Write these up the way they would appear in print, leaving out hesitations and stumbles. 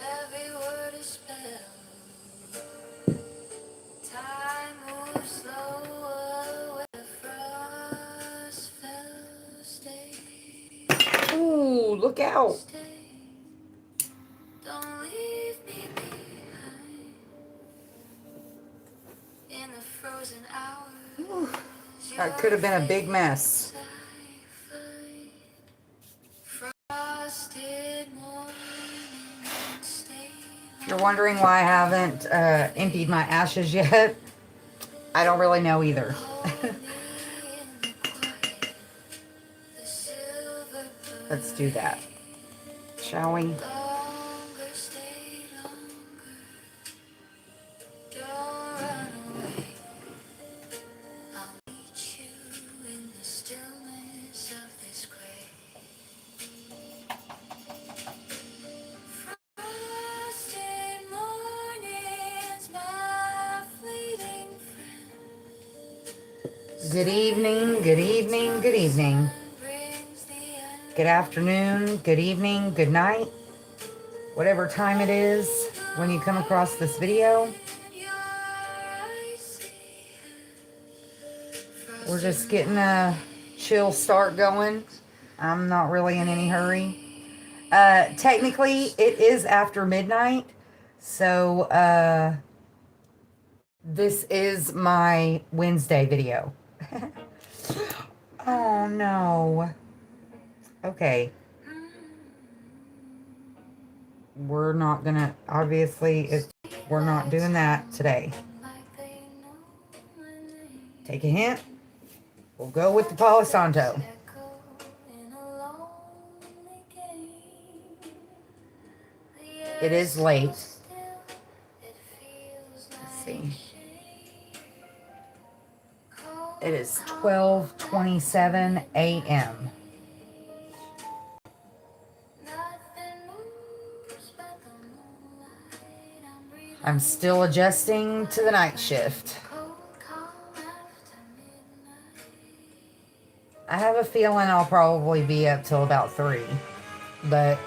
Every word is spelled. Time moves slower where the frost fell. Stay, Ooh, look out. stay. Don't leave me behind in the frozen hours. Ooh, that could Your have been a big mess. face I find. Frosted morning, stay If you're wondering why I haven't emptied my ashes yet, I don't really know either. hold me in the quiet. The silver Let's do that, shall we? longer, stay longer. Don't run away. I'll meet you in the stillness of this grave. Frosted mornings, my fleeting friend. Good evening, good evening, good evening. Brings the end. Good afternoon, good evening, good night. Whatever time it is when you come across this video. Your eyes see We're just getting a chill start going. I'm not really in any hurry. Technically, it is after midnight. So, this is my Wednesday video. Oh, no. Okay. We're not gonna, obviously, we're not doing that today. like they know my name. Take a hint. We'll go with the Palo Santo. Echo in a lonely game. The air It is late. so still, it feels Let's like see. shame. Cold, It is cold 12:27 a.m. nothing moves but the moonlight. I'm breathing I'm still adjusting to the night shift. cold, calm after midnight. I have a feeling I'll probably be up till about 3. But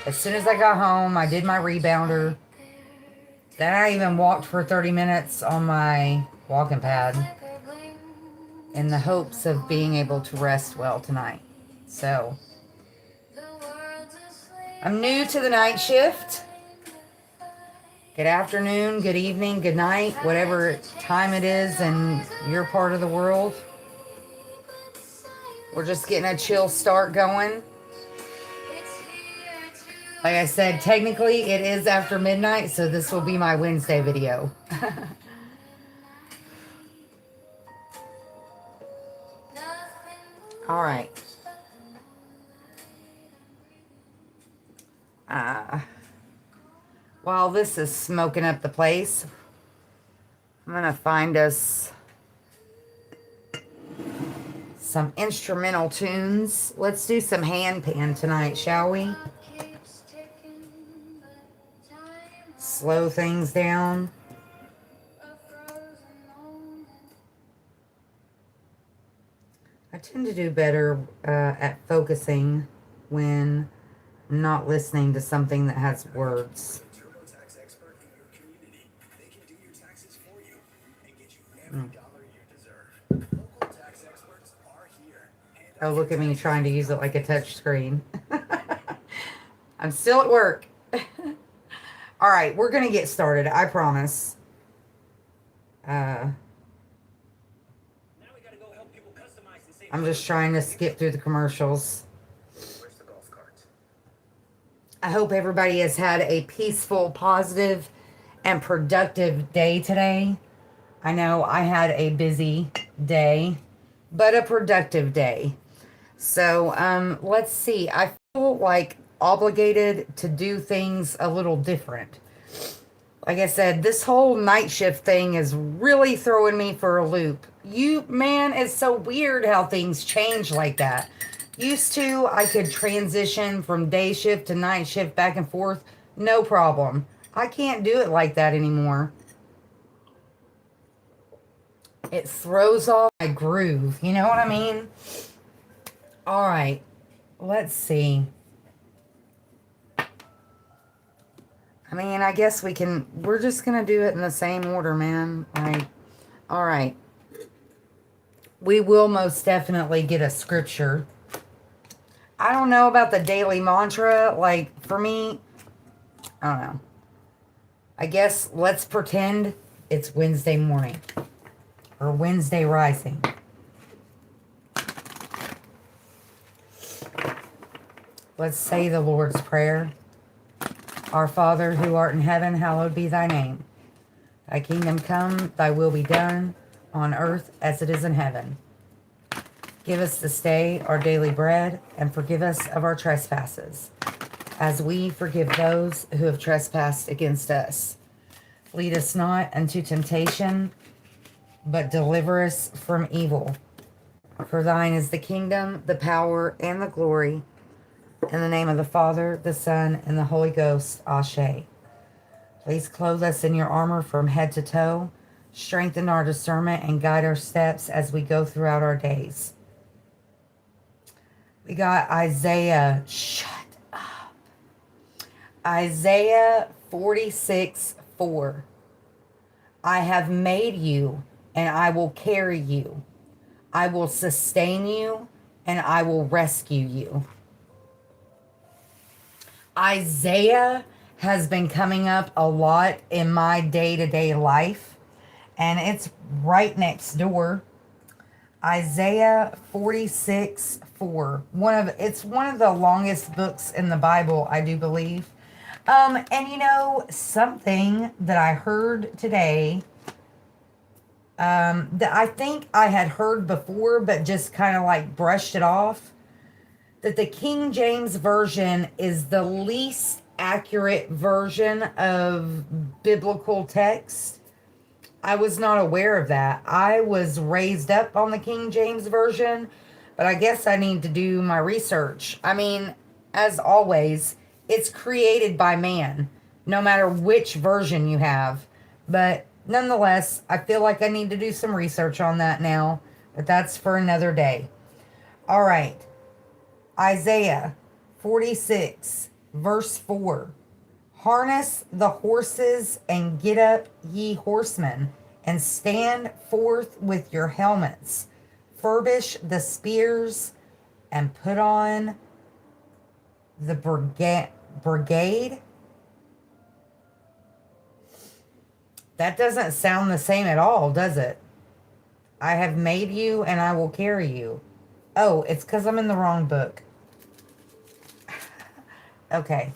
as soon as I got home, I did my rebounder. Then I even walked for 30 minutes on my walking pad Flicker blinks in the hopes of being able to rest well tonight. So, the world's asleep. I'm new to the night shift. Good afternoon, good evening, good night, whatever time it is in your part of the world. We're just getting a chill start going. It's here to Like I said, technically it is after midnight, so this will be my Wednesday video. nothing All right. moves but the moonlight. While this is smoking up the place, I'm going to find us some instrumental tunes. Let's do some handpan tonight, shall we? Keeps ticking, but time Slow things down. a frozen moment. I tend to do better at focusing when I'm not listening to something that has words. TurboTax expert in your community. They can do your taxes for you and get you every dollar you deserve. Local tax experts are here. Oh, look at me trying to use it like a touch screen. I'm still at work. All right, we're going to get started, I promise. Now we gotta go help people customize and save. I'm just trying to skip through the commercials. Where's the golf carts? I hope everybody has had a peaceful, positive, and productive day today. I know I had a busy day, but a productive day. So, let's see. I feel like obligated to do things a little different. Like I said, this whole night shift thing is really throwing me for a loop. Man, it's so weird how things change like that. Used to, I could transition from day shift to night shift back and forth, no problem. I can't do it like that anymore. It throws off my groove, you know what I mean? All right, let's see. I mean, I guess we're just going to do it in the same order, man. All right. We will most definitely get a scripture. I don't know about the daily mantra. Like, for me, I don't know. I guess let's pretend it's Wednesday morning or Wednesday rising. Let's say the Lord's Prayer. Our Father, who art in heaven, hallowed be thy name. Thy kingdom come, thy will be done, on earth as it is in heaven. Give us this day our daily bread, and forgive us of our trespasses, as we forgive those who have trespassed against us. Lead us not unto temptation, but deliver us from evil. For thine is the kingdom, the power, and the glory. In the name of the Father, the Son, and the Holy Ghost, Ashe. Please clothe us in your armor from head to toe, strengthen our discernment, and guide our steps as we go throughout our days. We got Isaiah. Shut up. Isaiah 46:4. I have made you, and I will carry you. I will sustain you, and I will rescue you. Isaiah has been coming up a lot in my day-to-day life, and it's right next door. Isaiah 46:4. It's one of the longest books in the Bible, I do believe. And you know, something that I heard today, that I think I had heard before, but just kind of like brushed it off, that the King James Version is the least accurate version of biblical text. I was not aware of that. I was raised up on the King James Version, but I guess I need to do my research. I mean, as always, it's created by man, no matter which version you have. But nonetheless, I feel like I need to do some research on that now, but that's for another day. All right. Isaiah 46, verse 4. Harness the horses and get up, ye horsemen, and stand forth with your helmets. Furbish the spears and put on the brigade. That doesn't sound the same at all, does it? I have made you and I will carry you. Oh, it's because I'm in the wrong book. Okay.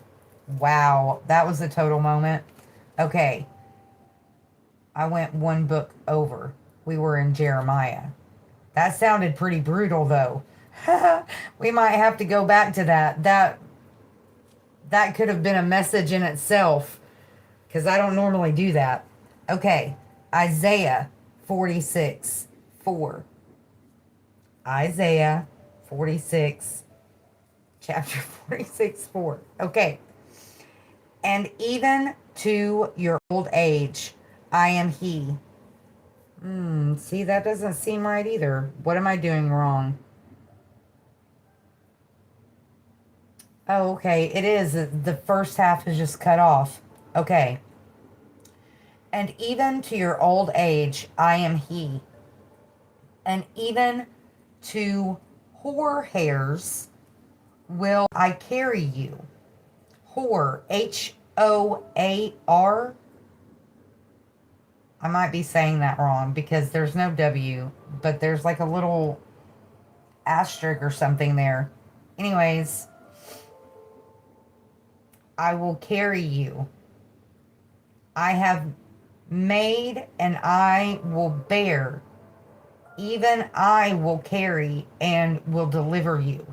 Wow, that was a total moment. Okay. I went one book over. We were in Jeremiah. That sounded pretty brutal, though. We might have to go back to that. That could have been a message in itself, because I don't normally do that. Okay, Isaiah 46:4. Isaiah 46, chapter 46:4. Okay. And even to your old age, I am he. See, that doesn't seem right either. What am I doing wrong? Oh, okay. It is. The first half is just cut off. Okay. And even to your old age, I am he. And even to whore hairs will I carry you. Whore, Hoar. I might be saying that wrong because there's no W, but there's like a little asterisk or something there. Anyways, I will carry you. I have made and I will bear. Even I will carry and will deliver you.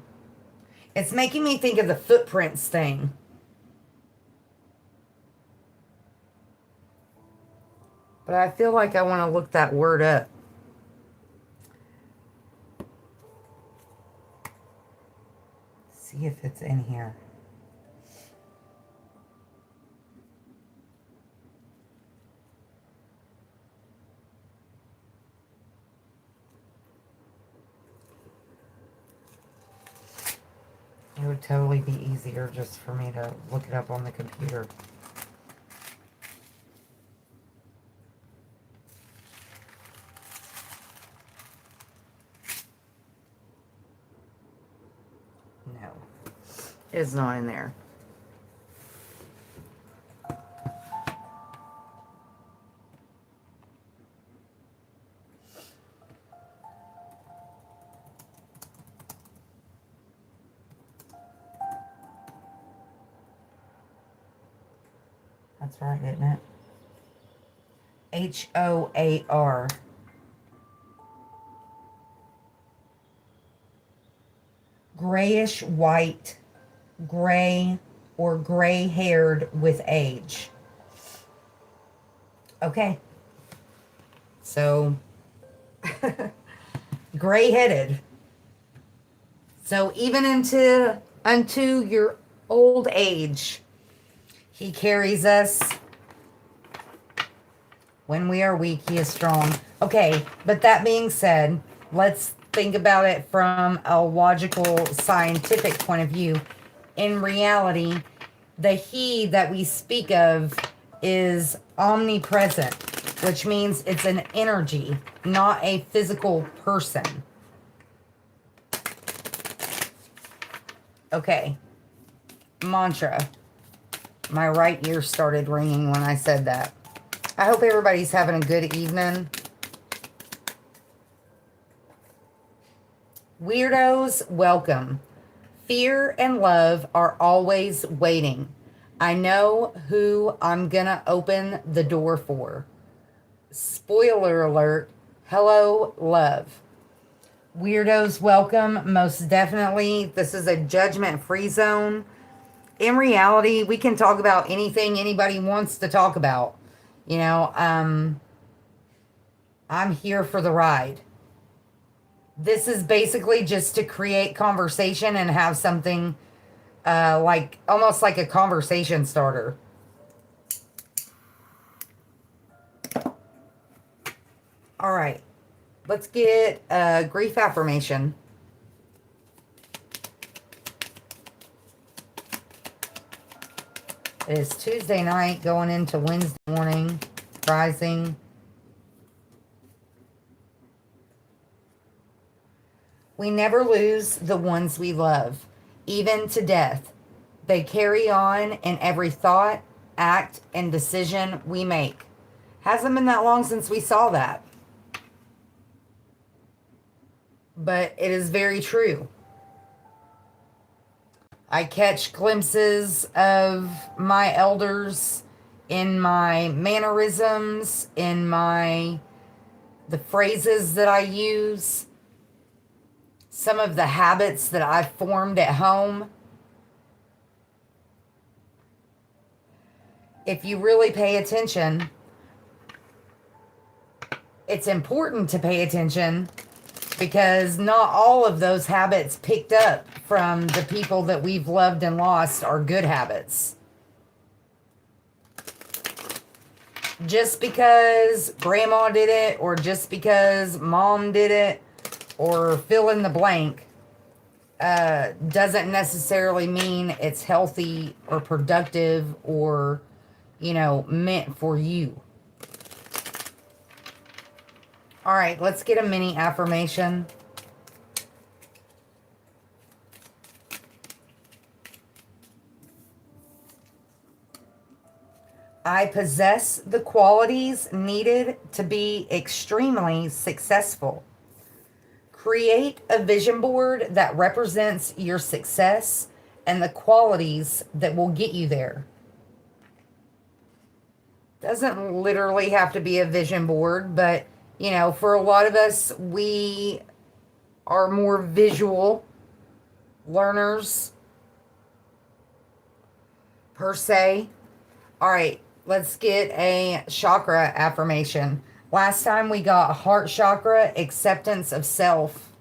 It's making me think of the footprints thing. But I feel like I want to look that word up. See if it's in here. It would totally be easier just for me to look it up on the computer. No, it's not in there. That's right, isn't it? HOAR. Grayish white, gray, or gray haired with age. Okay. So, gray headed. So, even unto your old age, he carries us. When we are weak, he is strong. Okay, but that being said, let's think about it from a logical, scientific point of view. In reality, the he that we speak of is omnipresent, which means it's an energy, not a physical person. Okay, mantra. My right ear started ringing when I said that. I hope everybody's having a good evening. Weirdos, welcome. Fear and love are always waiting. I know who I'm gonna open the door for. Spoiler alert, hello, love. Weirdos, welcome. Most definitely, this is a judgment-free zone. In reality, we can talk about anything anybody wants to talk about. You know, I'm here for the ride. This is basically just to create conversation and have something like almost like a conversation starter. All right, let's get a grief affirmation. It is Tuesday night going into Wednesday morning, rising. We never lose the ones we love, even to death. They carry on in every thought, act, and decision we make. Hasn't been that long since we saw that. But it is very true. I catch glimpses of my elders in my mannerisms, in the phrases that I use, some of the habits that I've formed at home. If you really pay attention, it's important to pay attention because not all of those habits picked up from the people that we've loved and lost are good habits. Just because grandma did it, or just because mom did it, or fill in the blank, doesn't necessarily mean it's healthy or productive or, you know, meant for you. All right, let's get a mini affirmation. I possess the qualities needed to be extremely successful. Create a vision board that represents your success and the qualities that will get you there. Doesn't literally have to be a vision board, but, you know, for a lot of us, we are more visual learners, per se. All right, let's get a chakra affirmation. Last time we got heart chakra, acceptance of self.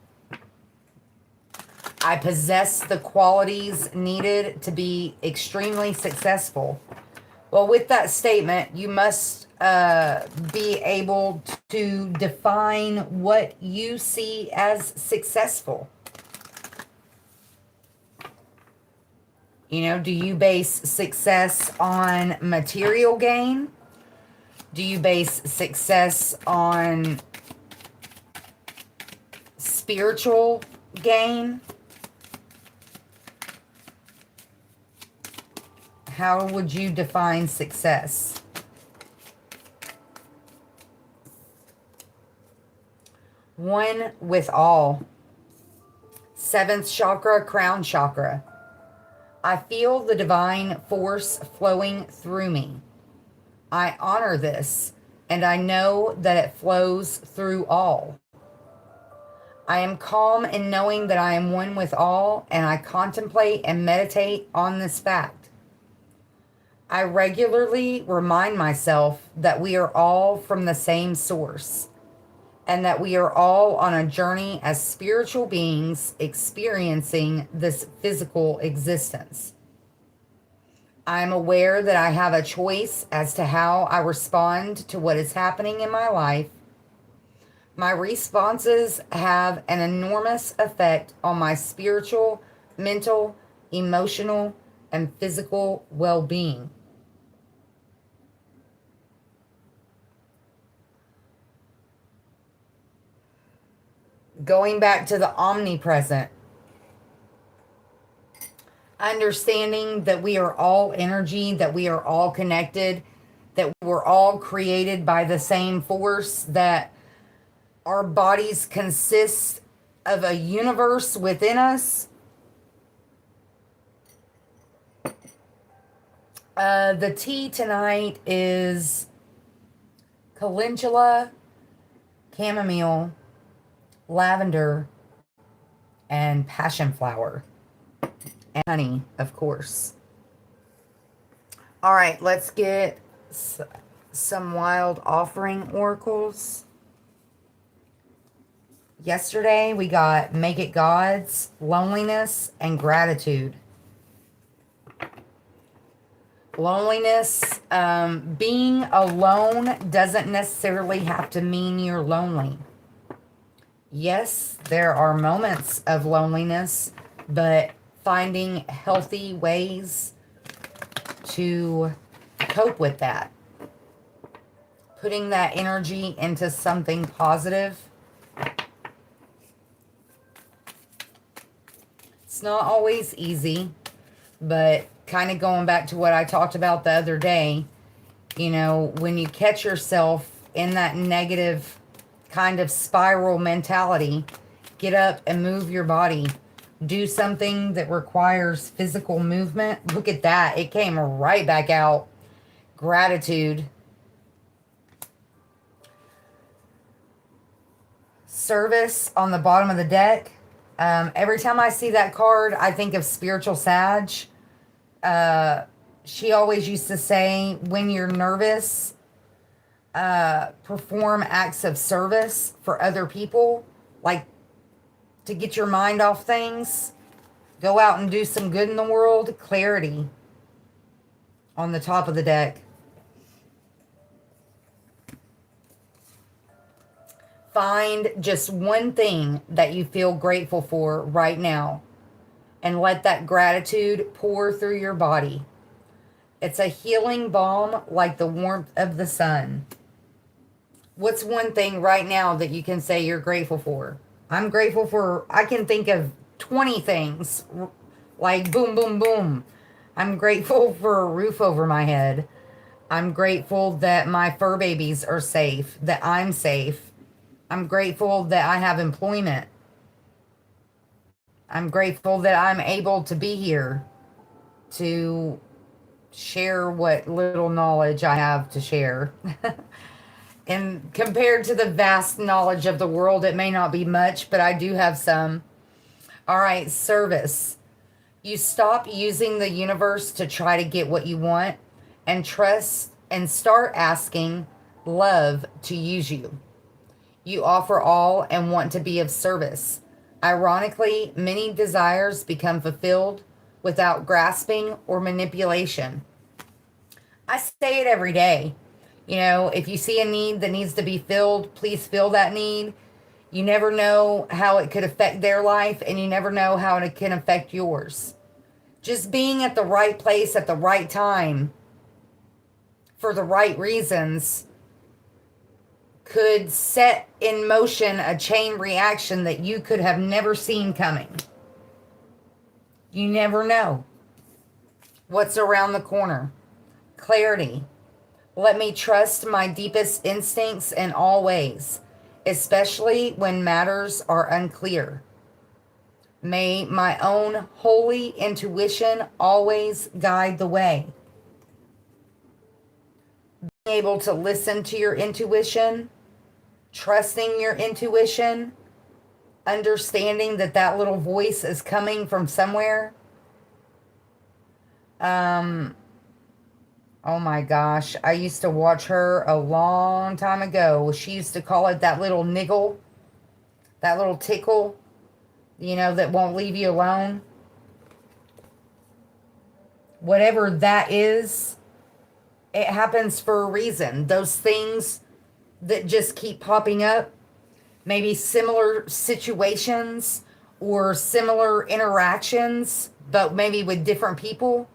I possess the qualities needed to be extremely successful. Well, with that statement, you must be able to define what you see as successful. You know, do you base success on material gain? Do you base success on spiritual gain? How would you define success? One with all. 7th chakra, crown chakra. I feel the divine force flowing through me. I honor this, and I know that it flows through all. I am calm in knowing that I am one with all, and I contemplate and meditate on this fact. I regularly remind myself that we are all from the same source, and that we are all on a journey as spiritual beings experiencing this physical existence. I am aware that I have a choice as to how I respond to what is happening in my life. My responses have an enormous effect on my spiritual, mental, emotional, and physical well-being. Going back to the omnipresent, understanding that we are all energy, that we are all connected, that we're all created by the same force, that our bodies consist of a universe within us. The tea tonight is calendula, chamomile, lavender, and passion flower. And honey, of course. All right, let's get some wild offering oracles. Yesterday, we got Make It God's, loneliness, and gratitude. Loneliness, being alone doesn't necessarily have to mean you're lonely. Yes, there are moments of loneliness, but finding healthy ways to cope with that. Putting that energy into something positive. It's not always easy, but kind of going back to what I talked about the other day, you know, when you catch yourself in that negative kind of spiral mentality, get up and move your body. Do something that requires physical movement. Look at that. It came right back out. Gratitude. Service on the bottom of the deck. Every time I see that card, I think of Spiritual Sag. She always used to say, when you're nervous, perform acts of service for other people, like to get your mind off things. Go out and do some good in the world. Clarity on the top of the deck. Find just one thing that you feel grateful for right now, and let that gratitude pour through your body. It's a healing balm like the warmth of the sun. What's one thing right now that you can say you're grateful for? I'm grateful for, I can think of 20 things, like boom, boom, boom. I'm grateful for a roof over my head. I'm grateful that my fur babies are safe, that I'm safe. I'm grateful that I have employment. I'm grateful that I'm able to be here to share what little knowledge I have to share. And compared to the vast knowledge of the world, it may not be much, but I do have some. All right, service. You stop using the universe to try to get what you want, and trust and start asking love to use you. You offer all and want to be of service. Ironically, many desires become fulfilled without grasping or manipulation. I say it every day. You know, if you see a need that needs to be filled, please fill that need. You never know how it could affect their life, and you never know how it can affect yours. Just being at the right place at the right time for the right reasons could set in motion a chain reaction that you could have never seen coming. You never know. What's around the corner? Clarity. Let me trust my deepest instincts in all ways, especially when matters are unclear. May my own holy intuition always guide the way. Being able to listen to your intuition, trusting your intuition, understanding that that little voice is coming from somewhere. Um, oh my gosh, I used to watch her a long time ago. She used to call it that little niggle, that little tickle, that won't leave you alone. Whatever that is, it happens for a reason. Those things that just keep popping up, maybe similar situations or similar interactions, but maybe with different people.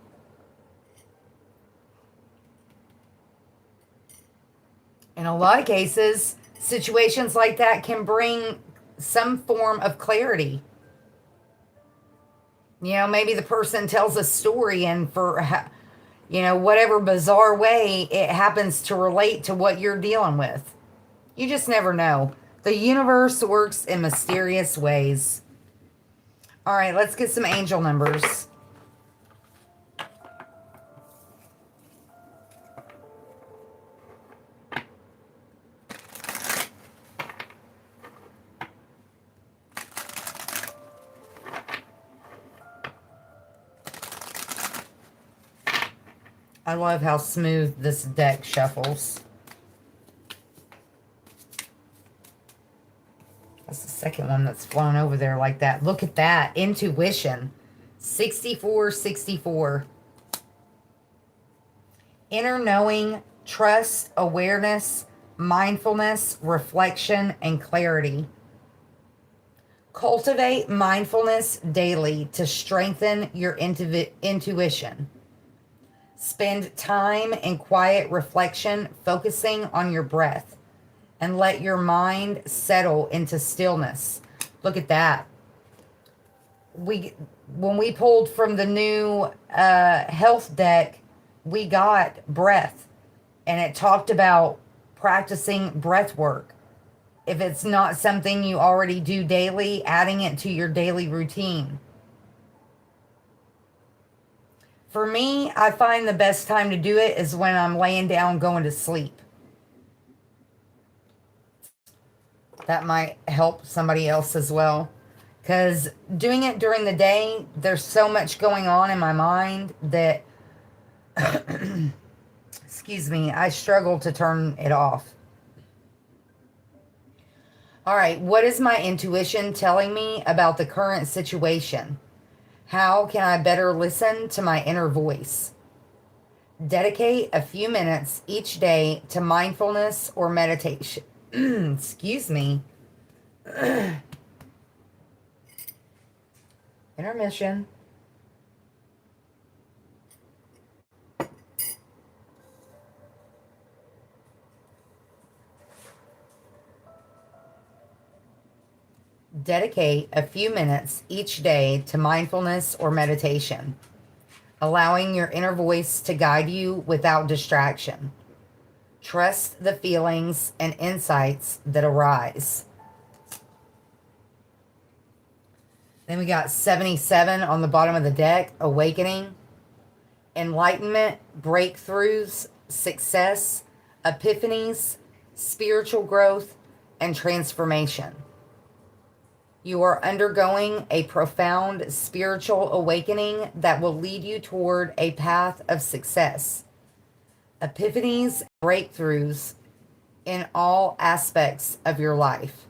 In a lot of cases, situations like that can bring some form of clarity. Maybe the person tells a story, and for whatever bizarre way, it happens to relate to what you're dealing with. You just never know. The universe works in mysterious ways. All right, let's get some angel numbers. I love how smooth this deck shuffles. That's the second one that's flown over there like that. Look at that. Intuition. 6464. Inner knowing, trust, awareness, mindfulness, reflection, and clarity. Cultivate mindfulness daily to strengthen your intuition. Spend time in quiet reflection, focusing on your breath, and let your mind settle into stillness. Look at that. When we pulled from the new health deck, we got breath, and it talked about practicing breath work. If it's not something you already do daily, adding it to your daily routine. For me, I find the best time to do it is when I'm laying down going to sleep. That might help somebody else as well. Because doing it during the day, there's so much going on in my mind that, excuse me, I struggle to turn it off. All right, what is my intuition telling me about the current situation? How can I better listen to my inner voice? Dedicate a few minutes each day to mindfulness or meditation. Excuse me. Intermission. Dedicate a few minutes each day to mindfulness or meditation, allowing your inner voice to guide you without distraction. Trust the feelings and insights that arise. Then we got 77 on the bottom of the deck, awakening, enlightenment, breakthroughs, success, epiphanies, spiritual growth, and transformation. You are undergoing a profound spiritual awakening that will lead you toward a path of success. Epiphanies, breakthroughs in all aspects of your life.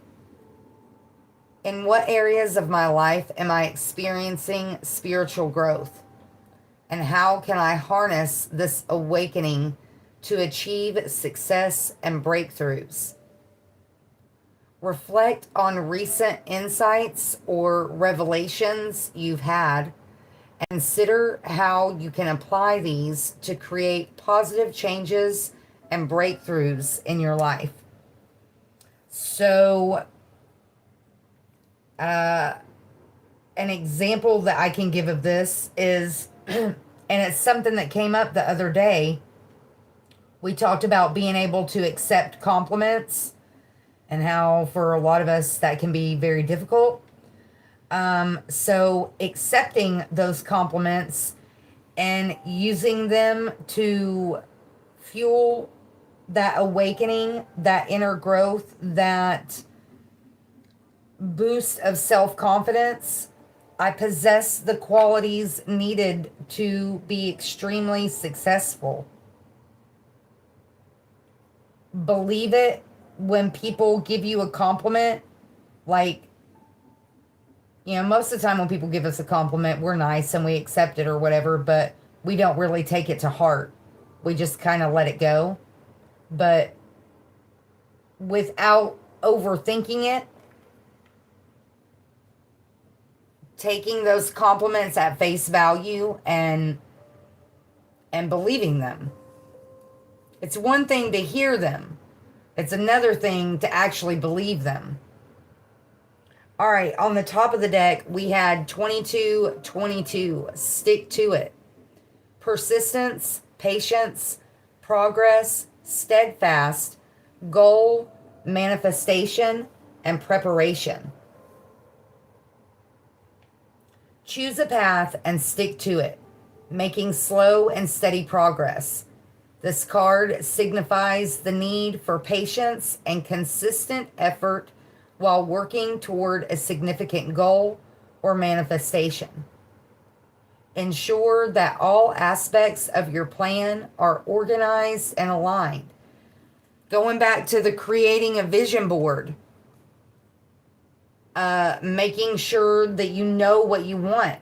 In what areas of my life am I experiencing spiritual growth? And how can I harness this awakening to achieve success and breakthroughs? Reflect on recent insights or revelations you've had. Consider how you can apply these to create positive changes and breakthroughs in your life. So, an example that I can give of this is And it's something that came up the other day. We talked about being able to accept compliments and how for a lot of us that can be very difficult. So accepting those compliments and using them to fuel that awakening, that inner growth, that boost of self-confidence. I possess the qualities needed to be extremely successful. Believe it when people give you a compliment. Like, most of the time when people give us a compliment, we're nice and we accept it or whatever, but we don't really take it to heart. We just kind of let it go. But without overthinking it, taking those compliments at face value and believing them. It's one thing to hear them. It's another thing to actually believe them. All right, on the top of the deck, we had 2222. Stick to it. Persistence, patience, progress, steadfast, goal, manifestation, and preparation. Choose a path and stick to it, making slow and steady progress. This card signifies the need for patience and consistent effort while working toward a significant goal or manifestation. Ensure that all aspects of your plan are organized and aligned. Going back to the creating a vision board, making sure that you know what you want.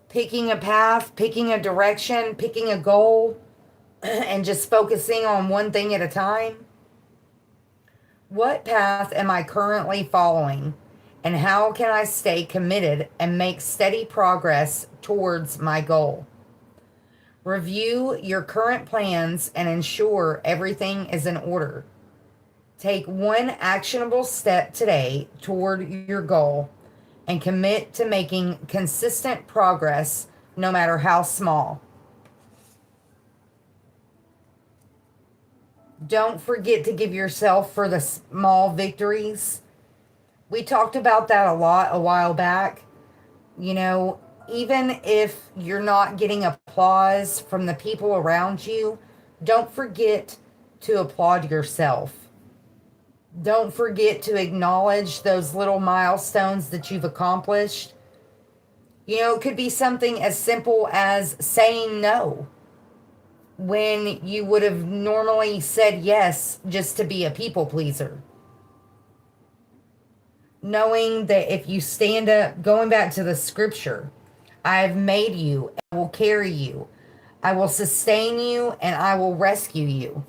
Picking a path, picking a direction, picking a goal, and just focusing on one thing at a time. What path am I currently following? And how can I stay committed and make steady progress towards my goal? Review your current plans and ensure everything is in order. Take one actionable step today toward your goal and commit to making consistent progress no matter how small. Don't forget to give yourself for the small victories. We talked about that a lot a while back. Even if you're not getting applause from the people around you, don't forget to applaud yourself. Don't forget to acknowledge those little milestones that you've accomplished. It could be something as simple as saying no when you would have normally said yes just to be a people pleaser. Knowing that if you stand up, going back to the scripture, I have made you, I will carry you, I will sustain you, and I will rescue you.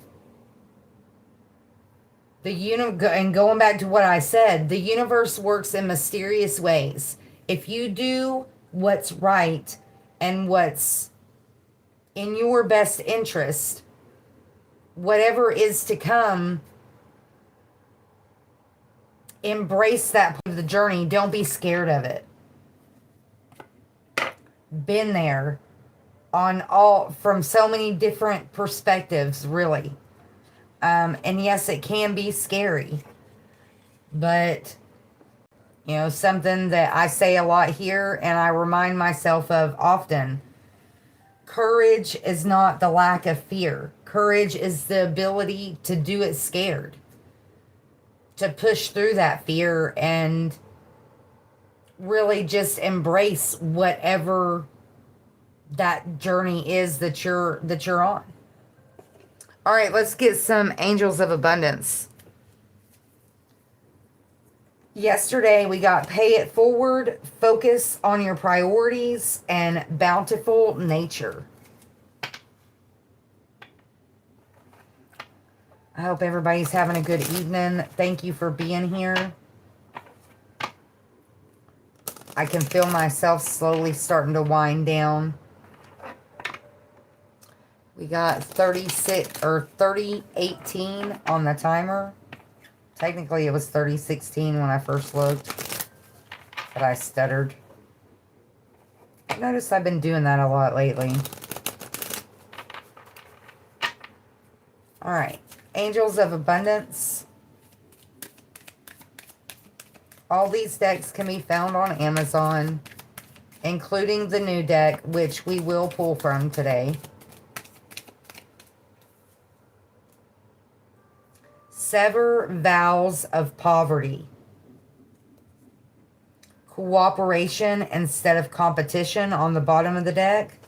And going back to what I said, the universe works in mysterious ways. If you do what's right and what's in your best interest, whatever is to come, embrace that part of the journey. Don't be scared of it. Been there from so many different perspectives, really. And yes, it can be scary, but something that I say a lot here and I remind myself of often. Courage is not the lack of fear. Courage is the ability to do it scared. To push through that fear and really just embrace whatever that journey is that you're on. All right, let's get some angels of abundance. Yesterday we got pay it forward, focus on your priorities, and bountiful nature. I hope everybody's having a good evening. Thank you for being here. I can feel myself slowly starting to wind down. We got 3018 on the timer. Technically, it was 3016 when I first looked. But I stuttered. Notice I've been doing that a lot lately. All right. Angels of Abundance. All these decks can be found on Amazon, including the new deck, which we will pull from today. Sever vows of poverty. Cooperation instead of competition on the bottom of the deck.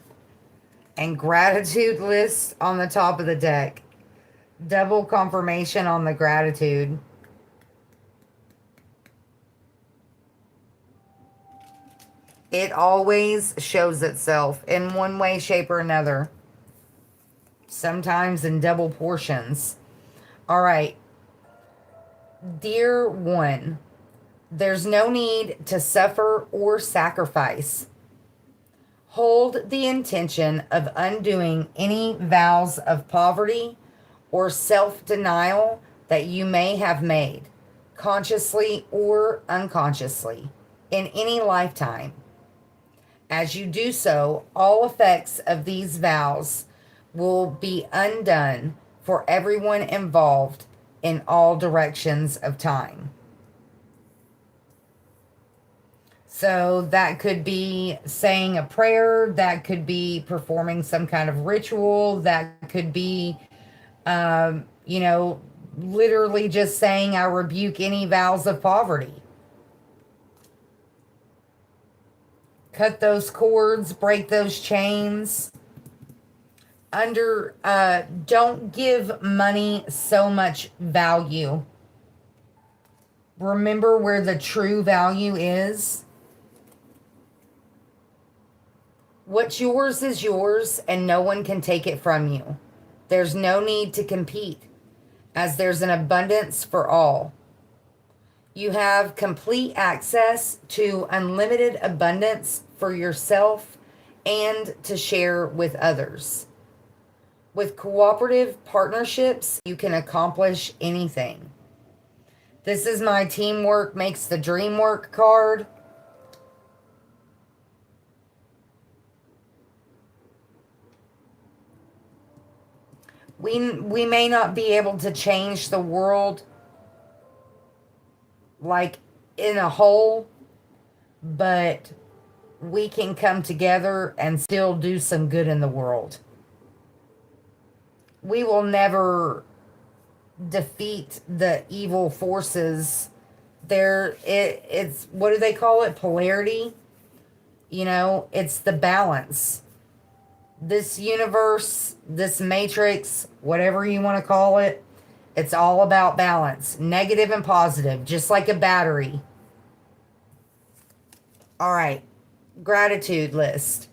And gratitude list on the top of the deck. Double confirmation on the gratitude. It always shows itself in one way, shape, or another. Sometimes in double portions. All right. Dear one, there's no need to suffer or sacrifice. Hold the intention of undoing any vows of poverty or self-denial that you may have made, consciously or unconsciously, in any lifetime. As you do so, all effects of these vows will be undone for everyone involved in all directions of time. So that could be saying a prayer, that could be performing some kind of ritual, that could be, literally just saying, I rebuke any vows of poverty. Cut those cords, break those chains. Don't give money so much value. Remember where the true value is. What's yours is yours, and no one can take it from you. There's no need to compete, as there's an abundance for all. You have complete access to unlimited abundance for yourself and to share with others. With cooperative partnerships, you can accomplish anything. This is my Teamwork Makes the Dream Work card. We may not be able to change the world like in a whole, but we can come together and still do some good in the world. We will never defeat the evil forces. It's what do they call it? Polarity. It's the balance. This universe, this matrix, whatever you want to call it, it's all about balance, negative and positive, just like a battery. All right, gratitude list.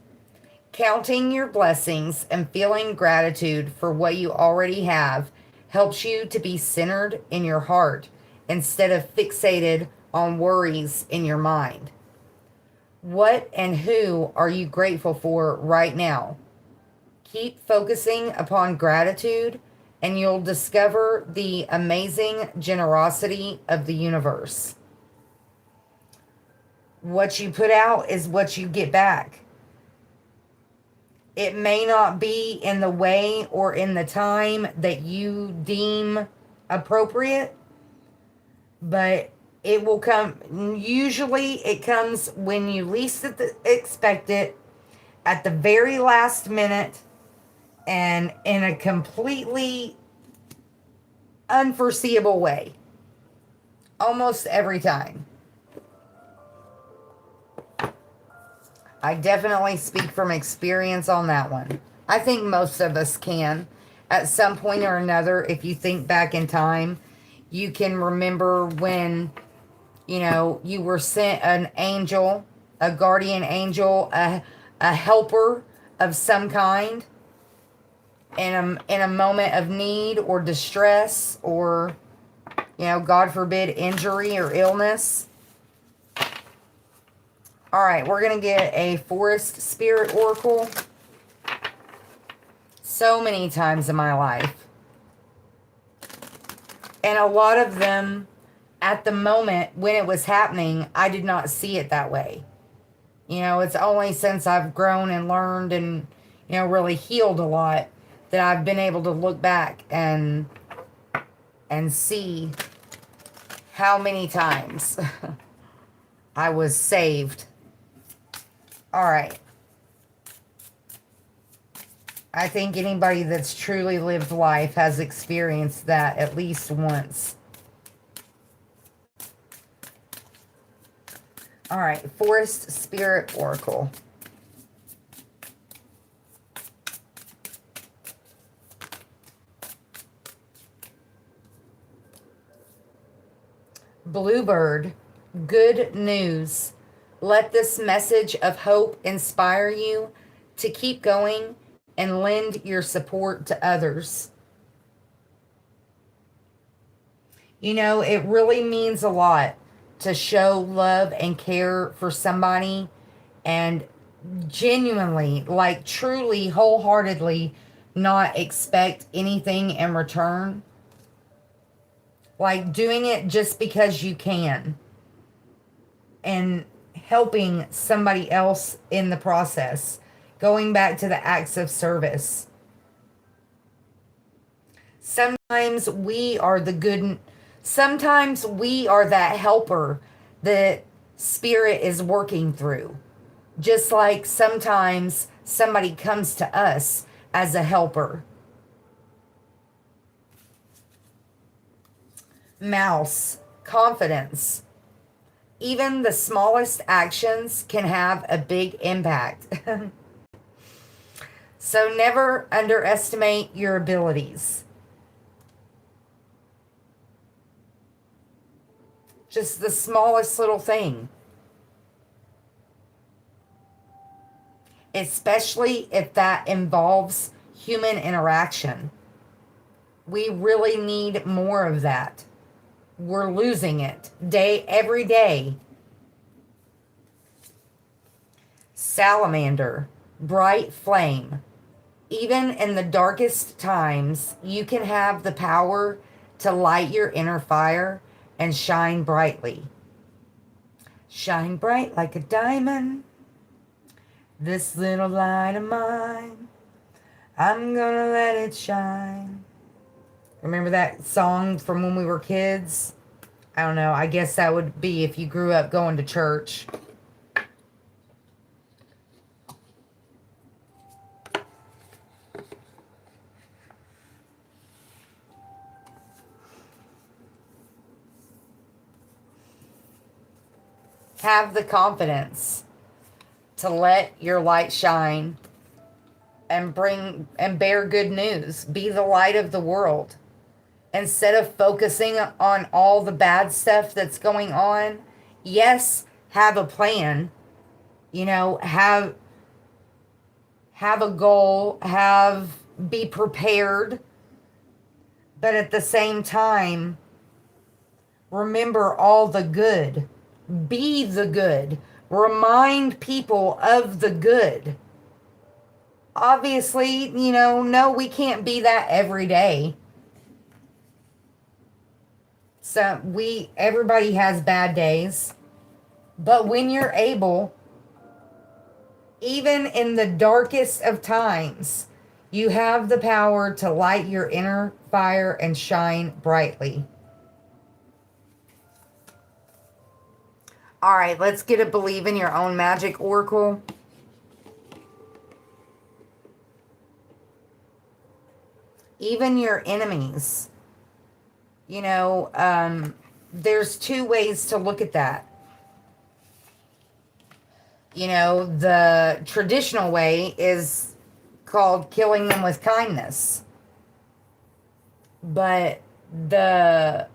Counting your blessings and feeling gratitude for what you already have helps you to be centered in your heart instead of fixated on worries in your mind. What and who are you grateful for right now? Keep focusing upon gratitude, and you'll discover the amazing generosity of the universe. What you put out is what you get back. It may not be in the way or in the time that you deem appropriate, but it will come. Usually it comes when you least expect it, at the very last minute, and in a completely unforeseeable way. Almost every time. I definitely speak from experience on that one. I think most of us can. At some point or another, if you think back in time, you can remember when, you were sent an angel, a guardian angel, a helper of some kind in a moment of need or distress or, God forbid, injury or illness. All right, we're going to get a Forest Spirit Oracle. So many times in my life. And a lot of them at the moment when it was happening, I did not see it that way. You know, it's only since I've grown and learned and, you know, really healed a lot that I've been able to look back and see how many times I was saved. All right. I think anybody that's truly lived life has experienced that at least once. All right, Forest Spirit Oracle. Bluebird, good news. Let this message of hope inspire you to keep going and lend your support to others. You know, it really means a lot to show love and care for somebody and genuinely, like truly, wholeheartedly not expect anything in return. Like doing it just because you can and helping somebody else in the process. Going back to the acts of service. Sometimes we are sometimes we are that helper that Spirit is working through. Just like sometimes somebody comes to us as a helper. Mouse, confidence. Even the smallest actions can have a big impact. So never underestimate your abilities. Just the smallest little thing. Especially if that involves human interaction. We really need more of that. We're losing it every day. Salamander, bright flame. Even in the darkest times, you can have the power to light your inner fire and shine brightly. Shine bright like a diamond. This little light of mine, I'm gonna let it shine. Remember that song from when we were kids? I don't know. I guess that would be if you grew up going to church. Have the confidence to let your light shine and bear good news. Be the light of the world. Instead of focusing on all the bad stuff that's going on, yes, have a plan. You know, have a goal, be prepared. But at the same time, remember all the good. Be the good. Remind people of the good. Obviously, you know, no, we can't be that every day. So everybody has bad days. But when you're able, even in the darkest of times, you have the power to light your inner fire and shine brightly. All right, let's get a believe in your own magic oracle. Even your enemies. You know, there's two ways to look at that. You know, the traditional way is called killing them with kindness. But the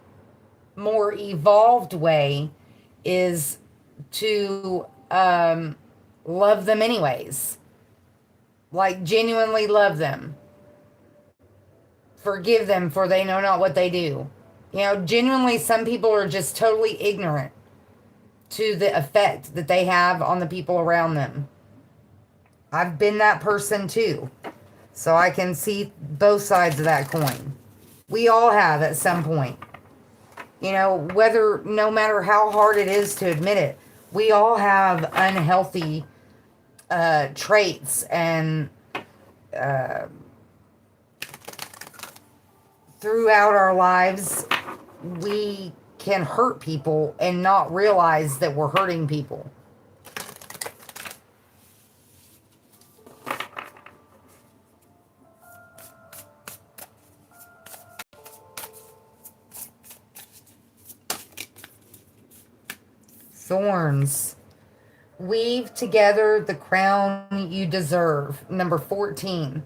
more evolved way is to love them anyways. Like genuinely love them. Forgive them for they know not what they do. You know, genuinely some people are just totally ignorant to the effect that they have on the people around them. I've been that person too. So I can see both sides of that coin. We all have at some point. You know, no matter how hard it is to admit it, we all have unhealthy traits, and throughout our lives, we can hurt people and not realize that we're hurting people. Thorns. Weave together the crown you deserve. Number 14.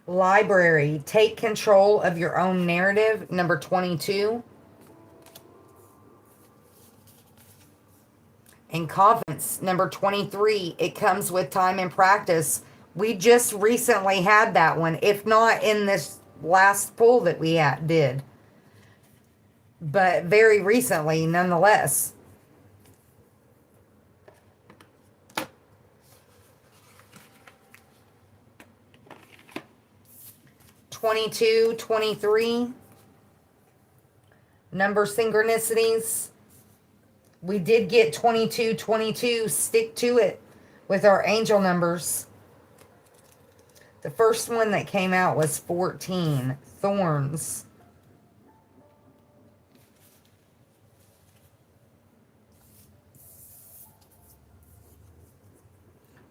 Library. Take control of your own narrative. Number 22. And confidence. Number 23. It comes with time and practice. We just recently had that one, if not in this last pull that we did. But very recently, nonetheless. (22, 23) number synchronicities. We did get 22, 22. Stick to it with our angel numbers. The first one that came out was 14, thorns.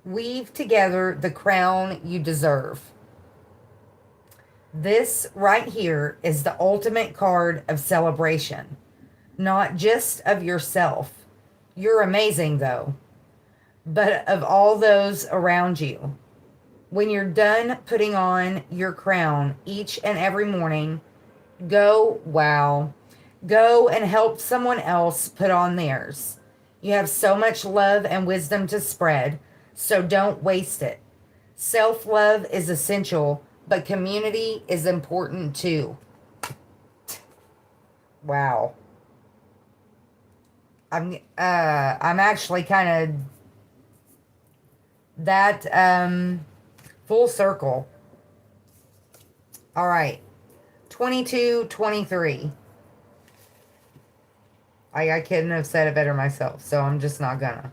Weave together the crown you deserve. This right here is the ultimate card of celebration, not just of yourself. You're amazing though, but of all those around you. When you're done putting on your crown each and every morning, go and help someone else put on theirs. You have so much love and wisdom to spread, so don't waste it. Self-love is essential, but community is important too. Wow. I'm actually kind of that full circle. All right. 22, 23. I couldn't have said it better myself, so I'm just not gonna.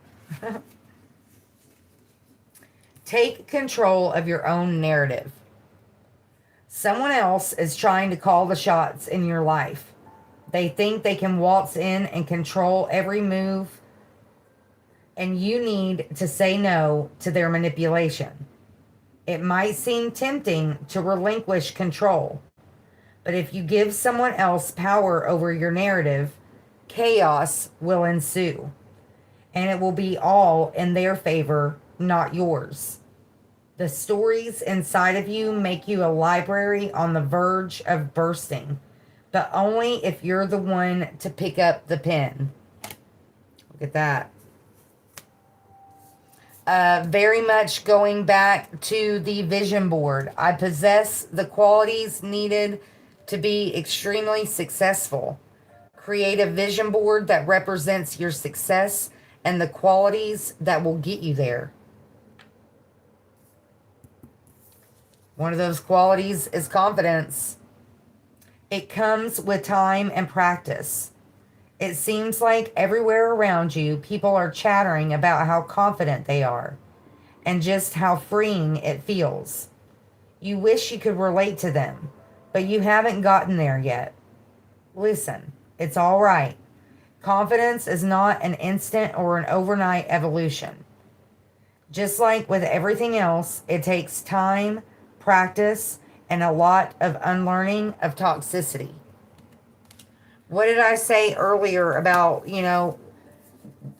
Take control of your own narrative. Someone else is trying to call the shots in your life. They think they can waltz in and control every move, and you need to say no to their manipulation. It might seem tempting to relinquish control, but if you give someone else power over your narrative, chaos will ensue, and it will be all in their favor, not yours. The stories inside of you make you a library on the verge of bursting, but only if you're the one to pick up the pen. Look at that. Very much going back to the vision board. I possess the qualities needed to be extremely successful. Create a vision board that represents your success and the qualities that will get you there. One of those qualities is confidence. It comes with time and practice. It seems like everywhere around you, people are chattering about how confident they are and just how freeing it feels. You wish you could relate to them, but you haven't gotten there yet. Listen, it's all right. Confidence is not an instant or an overnight evolution. Just like with everything else, it takes time, practice, and a lot of unlearning of toxicity. What did I say earlier about,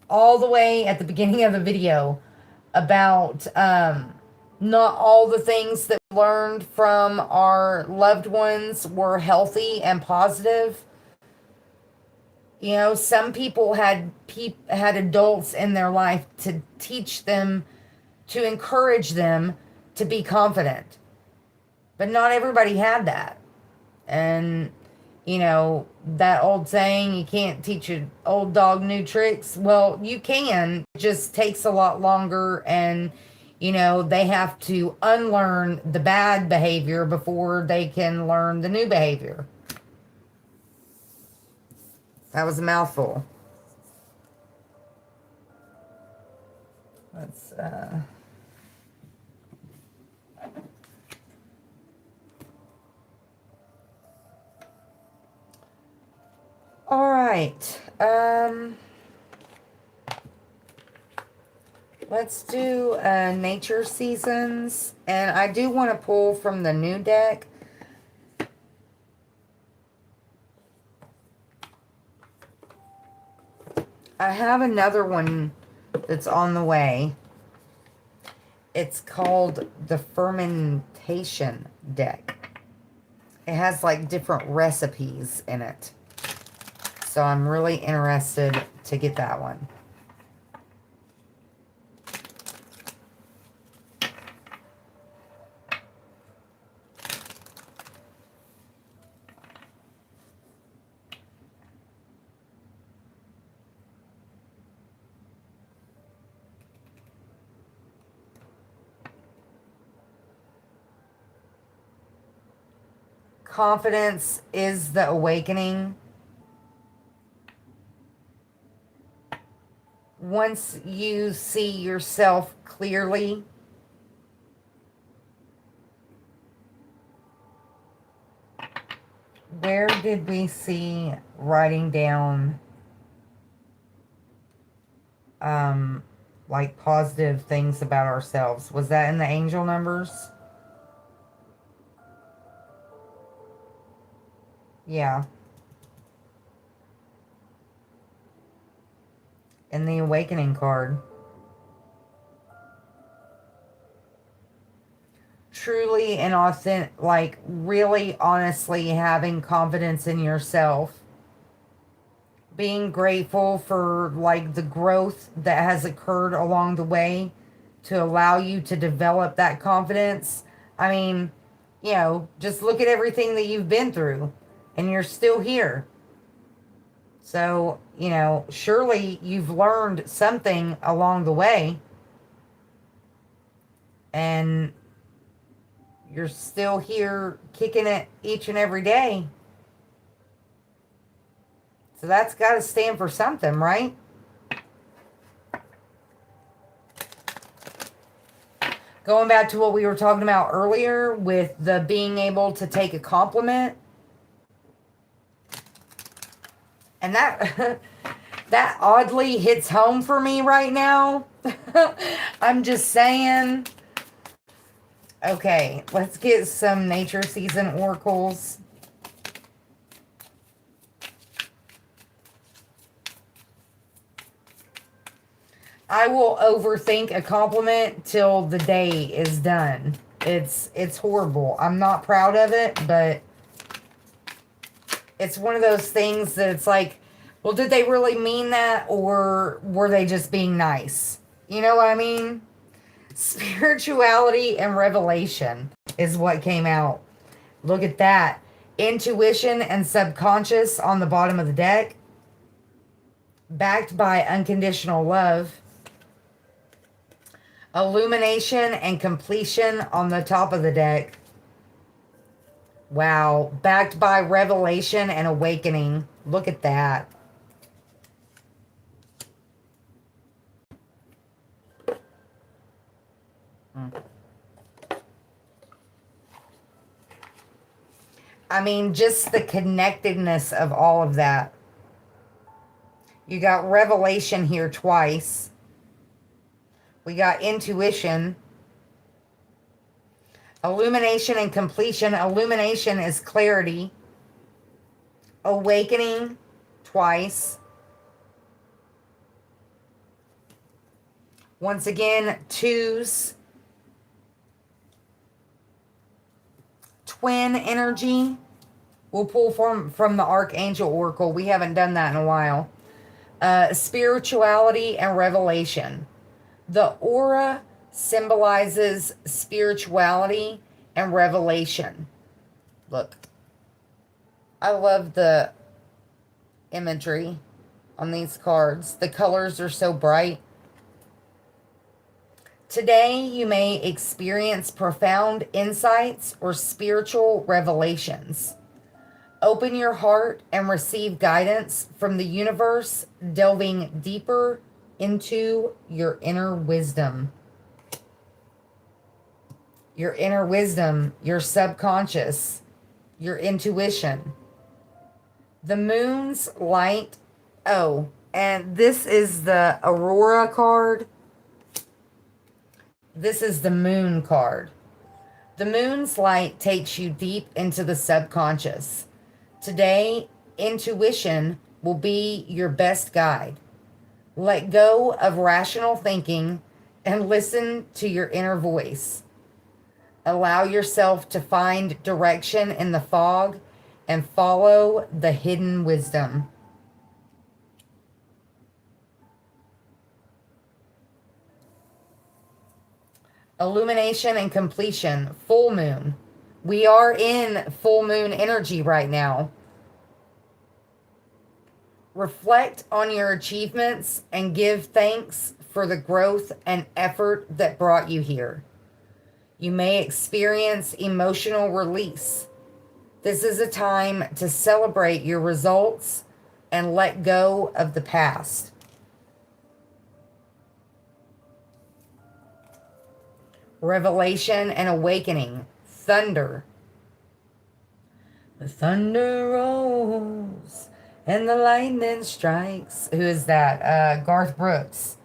all the way at the beginning of the video about not all the things that we learned from our loved ones were healthy and positive? Some people had adults in their life to teach them, to encourage them to be confident. But not everybody had that. And, that old saying, you can't teach an old dog new tricks. Well, you can. It just takes a lot longer, and You know, they have to unlearn the bad behavior before they can learn the new behavior. That was a mouthful. Let's, all right. Let's do nature seasons. And I do want to pull from the new deck. I have another one that's on the way. It's called the fermentation deck. It has like different recipes in it. So I'm really interested to get that one. Confidence is the awakening. Once you see yourself clearly, where did we see writing down like positive things about ourselves? Was that in the angel numbers? Yeah. In the awakening card. Truly and authentic, like really honestly having confidence in yourself. Being grateful for like the growth that has occurred along the way to allow you to develop that confidence. I mean, you know, just look at everything that you've been through and you're still here. So, you know, surely you've learned something along the way and you're still here kicking it each and every day. So that's got to stand for something, right? Going back to what we were talking about earlier with the being able to take a compliment. And that that oddly hits home for me right now. I'm just saying. Okay, let's get some nature season oracles. I will overthink a compliment till the day is done. It's horrible. I'm not proud of it, but it's one of those things that it's like, well, did they really mean that, or were they just being nice? You know what I mean? Spirituality and revelation is what came out. Look at that. Intuition and subconscious on the bottom of the deck. Backed by unconditional love. Illumination and completion on the top of the deck. Wow. Backed by revelation and awakening. Look at that. I mean, just the connectedness of all of that. You got revelation here twice. We got intuition. Illumination and completion. Illumination is clarity. Awakening twice. Once again, twos. Twin energy. We'll pull from the Archangel Oracle. We haven't done that in a while. Spirituality and revelation. The aura symbolizes spirituality and revelation. Look. I love the imagery on these cards. The colors are so bright. Today, you may experience profound insights or spiritual revelations. Open your heart and receive guidance from the universe, delving deeper into your inner wisdom. Your inner wisdom, your subconscious, your intuition. The moon's light. Oh, and this is the Aurora card. This is the moon card. The moon's light takes you deep into the subconscious. Today, intuition will be your best guide. Let go of rational thinking and listen to your inner voice. Allow yourself to find direction in the fog and follow the hidden wisdom. Illumination and completion, full moon. We are in full moon energy right now. Reflect on your achievements and give thanks for the growth and effort that brought you here. You may experience emotional release. This is a time to celebrate your results and let go of the past. Revelation and awakening, thunder. The thunder rolls and the lightning strikes. Who is that? Garth Brooks.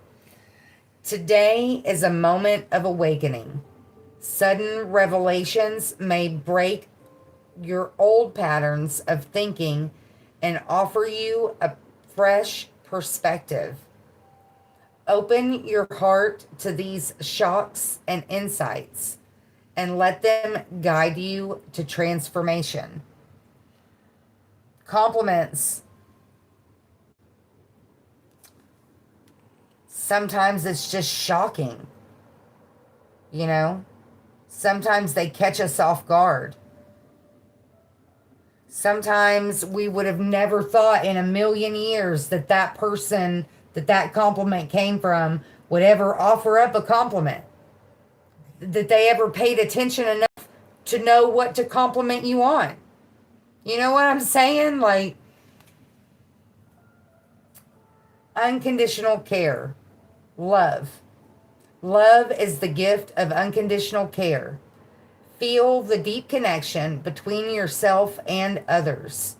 Today is a moment of awakening. Sudden revelations may break your old patterns of thinking and offer you a fresh perspective. Open your heart to these shocks and insights and let them guide you to transformation. Compliments. Sometimes it's just shocking. You know? Sometimes they catch us off guard. Sometimes we would have never thought in a million years that that person that compliment came from would ever offer up a compliment. That they ever paid attention enough to know what to compliment you on. You know what I'm saying? Like, unconditional care. Love. Love is the gift of unconditional care. Feel the deep connection between yourself and others.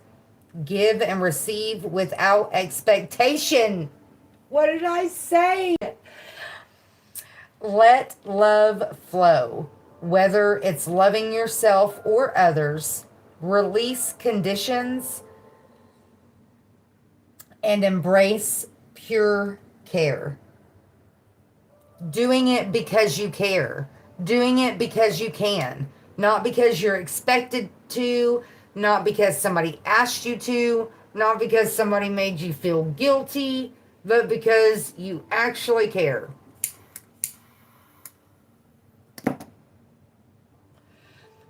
Give and receive without expectation. What did I say? Let love flow. Whether it's loving yourself or others, release conditions and embrace pure care. Doing it because you care. Doing it because you can. Not because you're expected to. Not because somebody asked you to. Not because somebody made you feel guilty. But because you actually care.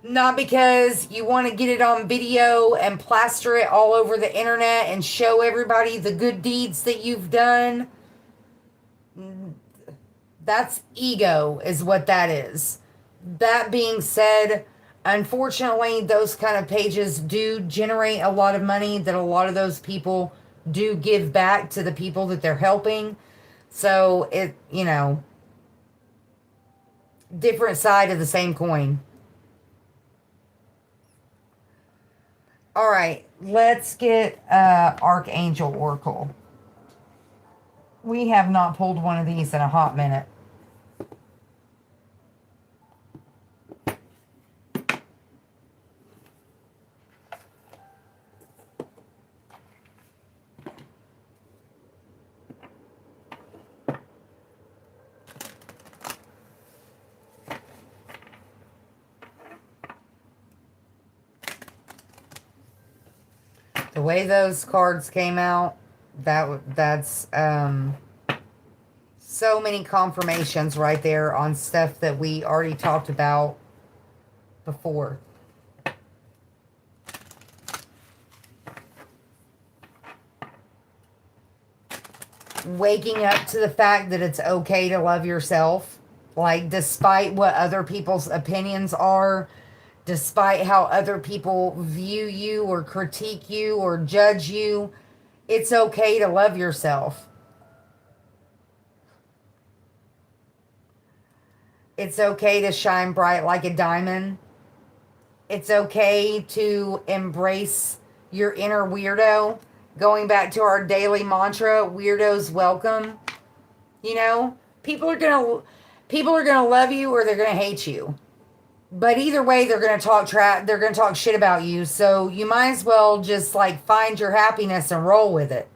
Not because you want to get it on video and plaster it all over the internet and show everybody the good deeds that you've done. That's ego, is what that is. That being said, unfortunately, those kind of pages do generate a lot of money that a lot of those people do give back to the people that they're helping. So it, you know, different side of the same coin. All right, let's get Archangel Oracle. We have not pulled one of these in a hot minute. The way those cards came out, that's so many confirmations right there on stuff that we already talked about before. Waking up to the fact that it's okay to love yourself Like, despite what other people's opinions are, despite how other people view you or critique you or judge you, it's okay to love yourself. It's okay to shine bright like a diamond. It's okay to embrace your inner weirdo. Going back to our daily mantra, weirdos welcome. You know, people are gonna love you or they're gonna hate you. But either way, they're gonna they're gonna talk shit about you. So you might as well just like find your happiness and roll with it.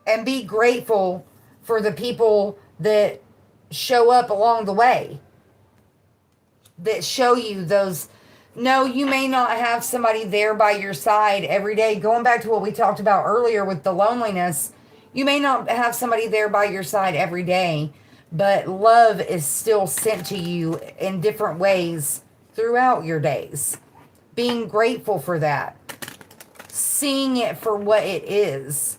And be grateful for the people that show up along the way, that show you those. No, you may not have somebody there by your side every day. Going back to what we talked about earlier with the loneliness, you may not have somebody there by your side every day, but love is still sent to you in different ways throughout your days. Being grateful for that, seeing it for what it is,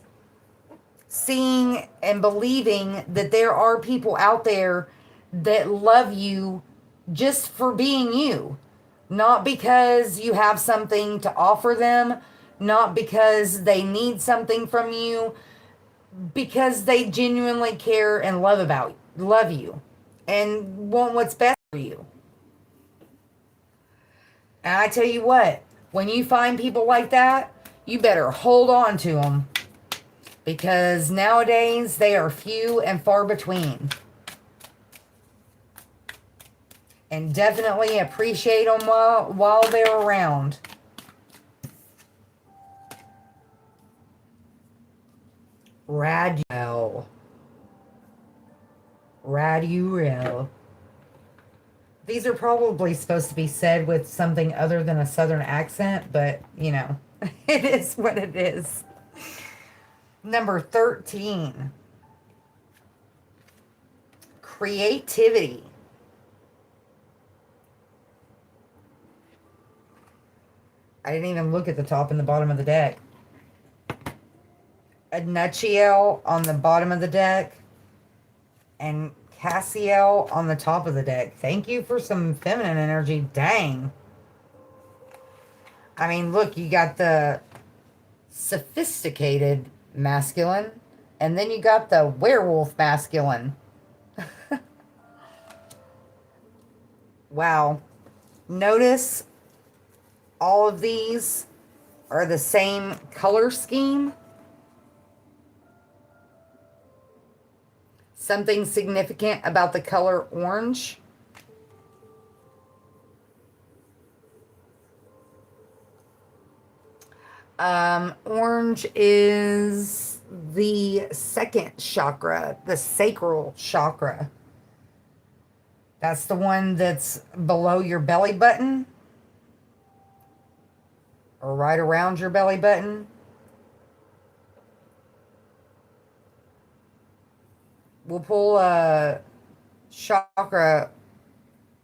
seeing and believing that there are people out there that love you just for being you. Not because you have something to offer them, not because they need something from you, because they genuinely care and love you and want what's best for you. And I tell you what, when you find people like that, you better hold on to them, because nowadays they are few and far between. And definitely appreciate them while they're around. Raduel. These are probably supposed to be said with something other than a southern accent, but, you know, it is what it is. Number 13. Creativity. I didn't even look at the top and the bottom of the deck. A nutshell on the bottom of the deck and Cassiel on the top of the deck. Thank you for some feminine energy. Dang. I mean, look, you got the sophisticated masculine, and then you got the werewolf masculine. Wow. Notice all of these are the same color scheme. Something significant about the color orange. Orange is the second chakra, the sacral chakra. That's the one that's below your belly button, or right around your belly button. We'll pull a chakra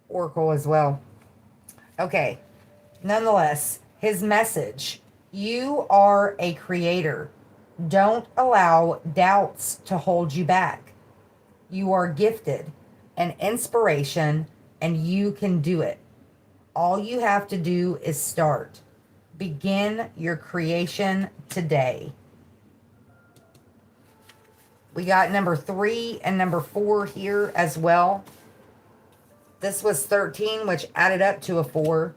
oracle as well. Okay. Nonetheless, his message: you are a creator. Don't allow doubts to hold you back. You are gifted and inspiration, and you can do it. All you have to do is start. Begin your creation today. We got number 3 and number 4 here as well. This was 13, which added up to a 4.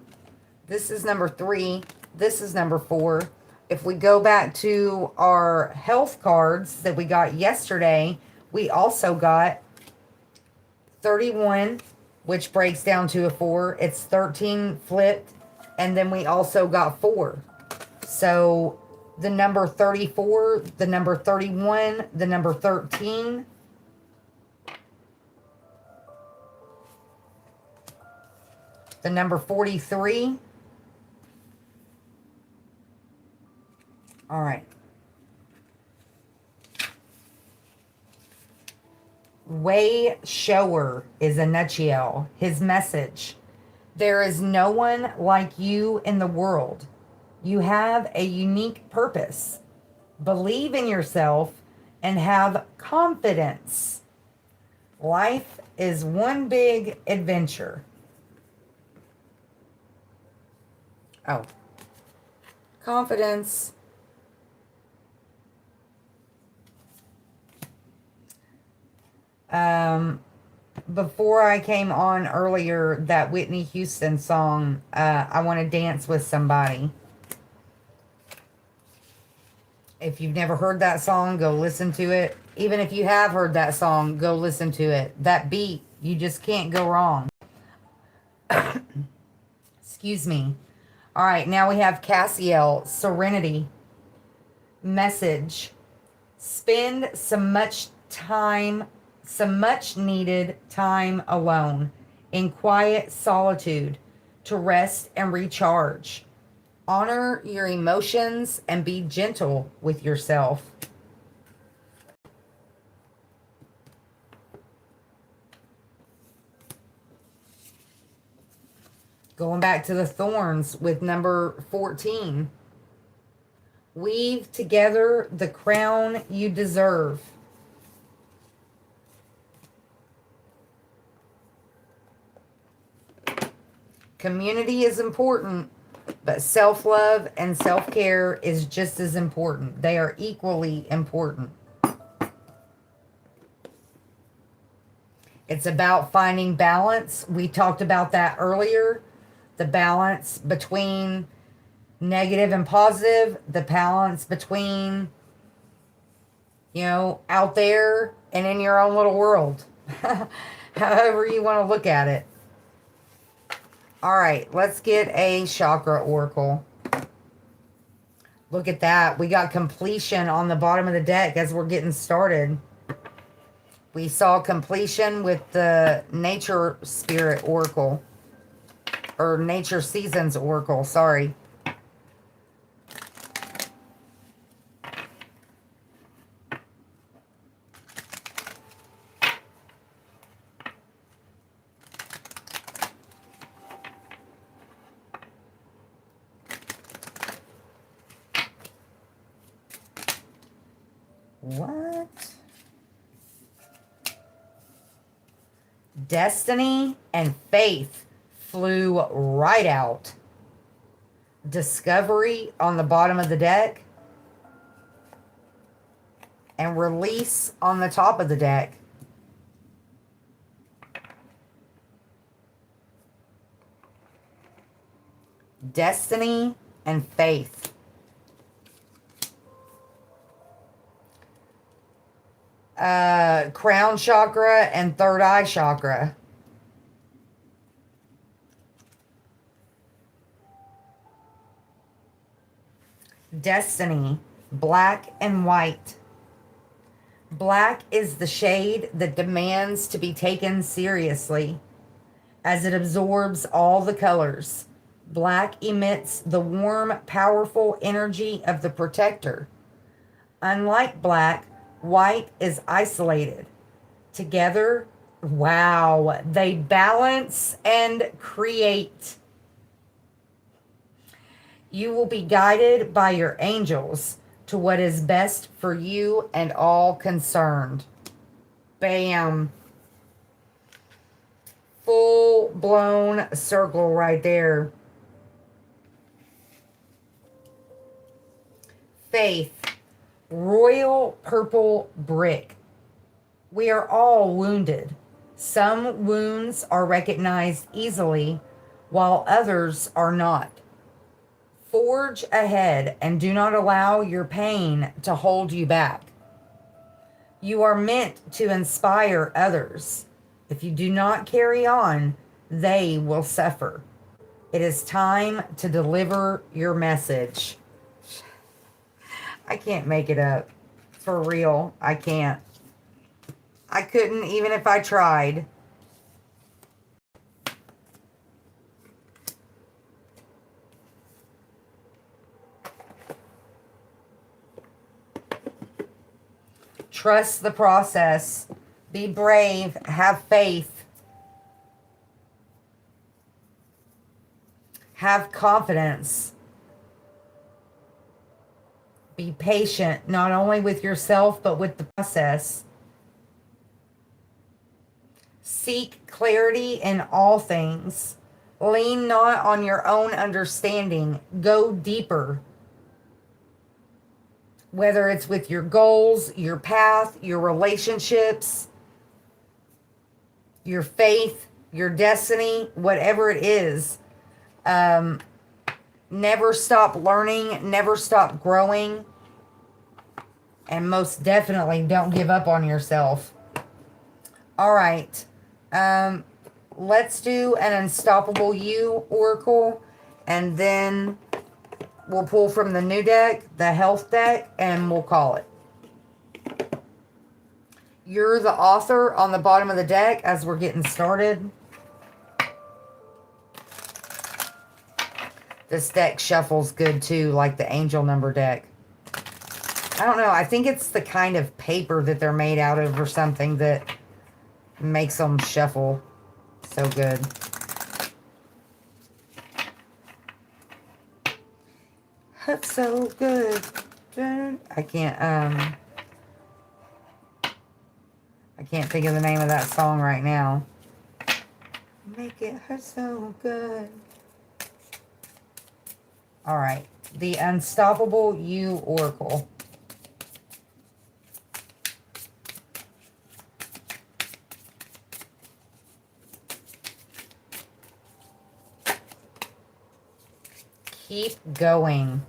This is number 3. This is number 4. If we go back to our health cards that we got yesterday, we also got 31, which breaks down to a 4. It's 13 flipped, and then we also got 4. So the number 34, the number 31, the number 13. The number 43. All right. Way shower is a nutshell. His message: there is no one like you in the world. You have a unique purpose. Believe in yourself and have confidence. Life is one big adventure. Oh, confidence. Before I came on earlier, that Whitney Houston song, I Want to Dance with Somebody. If you've never heard that song, go listen to it. Even if you have heard that song, go listen to it. That beat, you just can't go wrong. Excuse me. All right, now we have Cassiel, Serenity, Message. Spend some much needed time alone in quiet solitude to rest and recharge. Honor your emotions and be gentle with yourself. Going back to the thorns with number 14. Weave together the crown you deserve. Community is important, but self-love and self-care is just as important. They are equally important. It's about finding balance. We talked about that earlier. The balance between negative and positive. The balance between, out there and in your own little world. However you want to look at it. All right, let's get a chakra oracle. Look at that. We got completion on the bottom of the deck as we're getting started. We saw completion with the nature spirit oracle. Or nature seasons oracle, sorry. What? Destiny and faith flew right out. Discovery on the bottom of the deck. And release on the top of the deck. Destiny and faith. Crown chakra and third eye chakra. Destiny, black and white. Black is the shade that demands to be taken seriously, as it absorbs all the colors. Black emits the warm, powerful energy of the protector. Unlike black, white is isolated. Together, wow, they balance and create. You will be guided by your angels to what is best for you and all concerned. Bam. Full blown circle right there. Faith. Royal purple brick. We are all wounded. Some wounds are recognized easily, while others are not. Forge ahead and do not allow your pain to hold you back. You are meant to inspire others. If you do not carry on, they will suffer. It is time to deliver your message. I can't make it up. For real, I can't. I couldn't even if I tried. Trust the process. Be brave. Have faith. Have confidence. Be patient, not only with yourself, but with the process. Seek clarity in all things. Lean not on your own understanding. Go deeper. Whether it's with your goals, your path, your relationships, your faith, your destiny, whatever it is. Never stop learning, never stop growing, and most definitely don't give up on yourself. All right. Let's do an Unstoppable You Oracle, and then we'll pull from the new deck, the health deck, and we'll call it. You're the author on the bottom of the deck as we're getting started. This deck shuffles good too, like the angel number deck. I don't know. I think it's the kind of paper that they're made out of or something that makes them shuffle so good. That's so good. I can't think of the name of that song right now. Make it hurt so good. All right. The Unstoppable You Oracle. Keep going.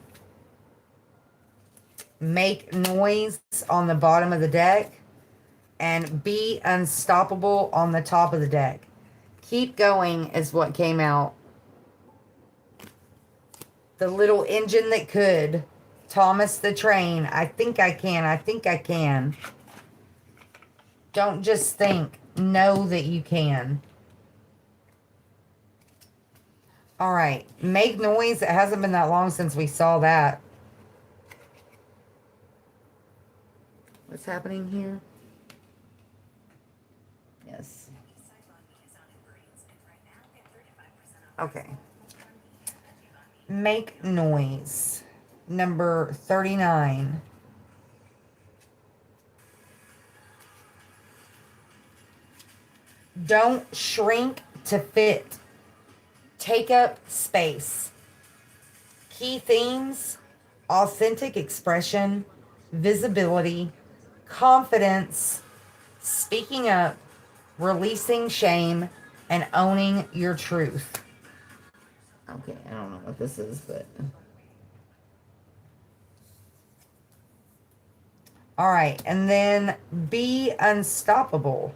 Make noise on the bottom of the deck. And be unstoppable on the top of the deck. Keep going is what came out. The little engine that could. Thomas the Train. I think I can. I think I can. Don't just think. Know that you can. All right. Make noise. It hasn't been that long since we saw that. What's happening here? Yes. Okay. Make noise. Number 39. Don't shrink to fit. Take up space. Key themes: authentic expression, visibility, confidence, speaking up, releasing shame, and owning your truth. Okay, I don't know what this is, but... All right, and then be unstoppable.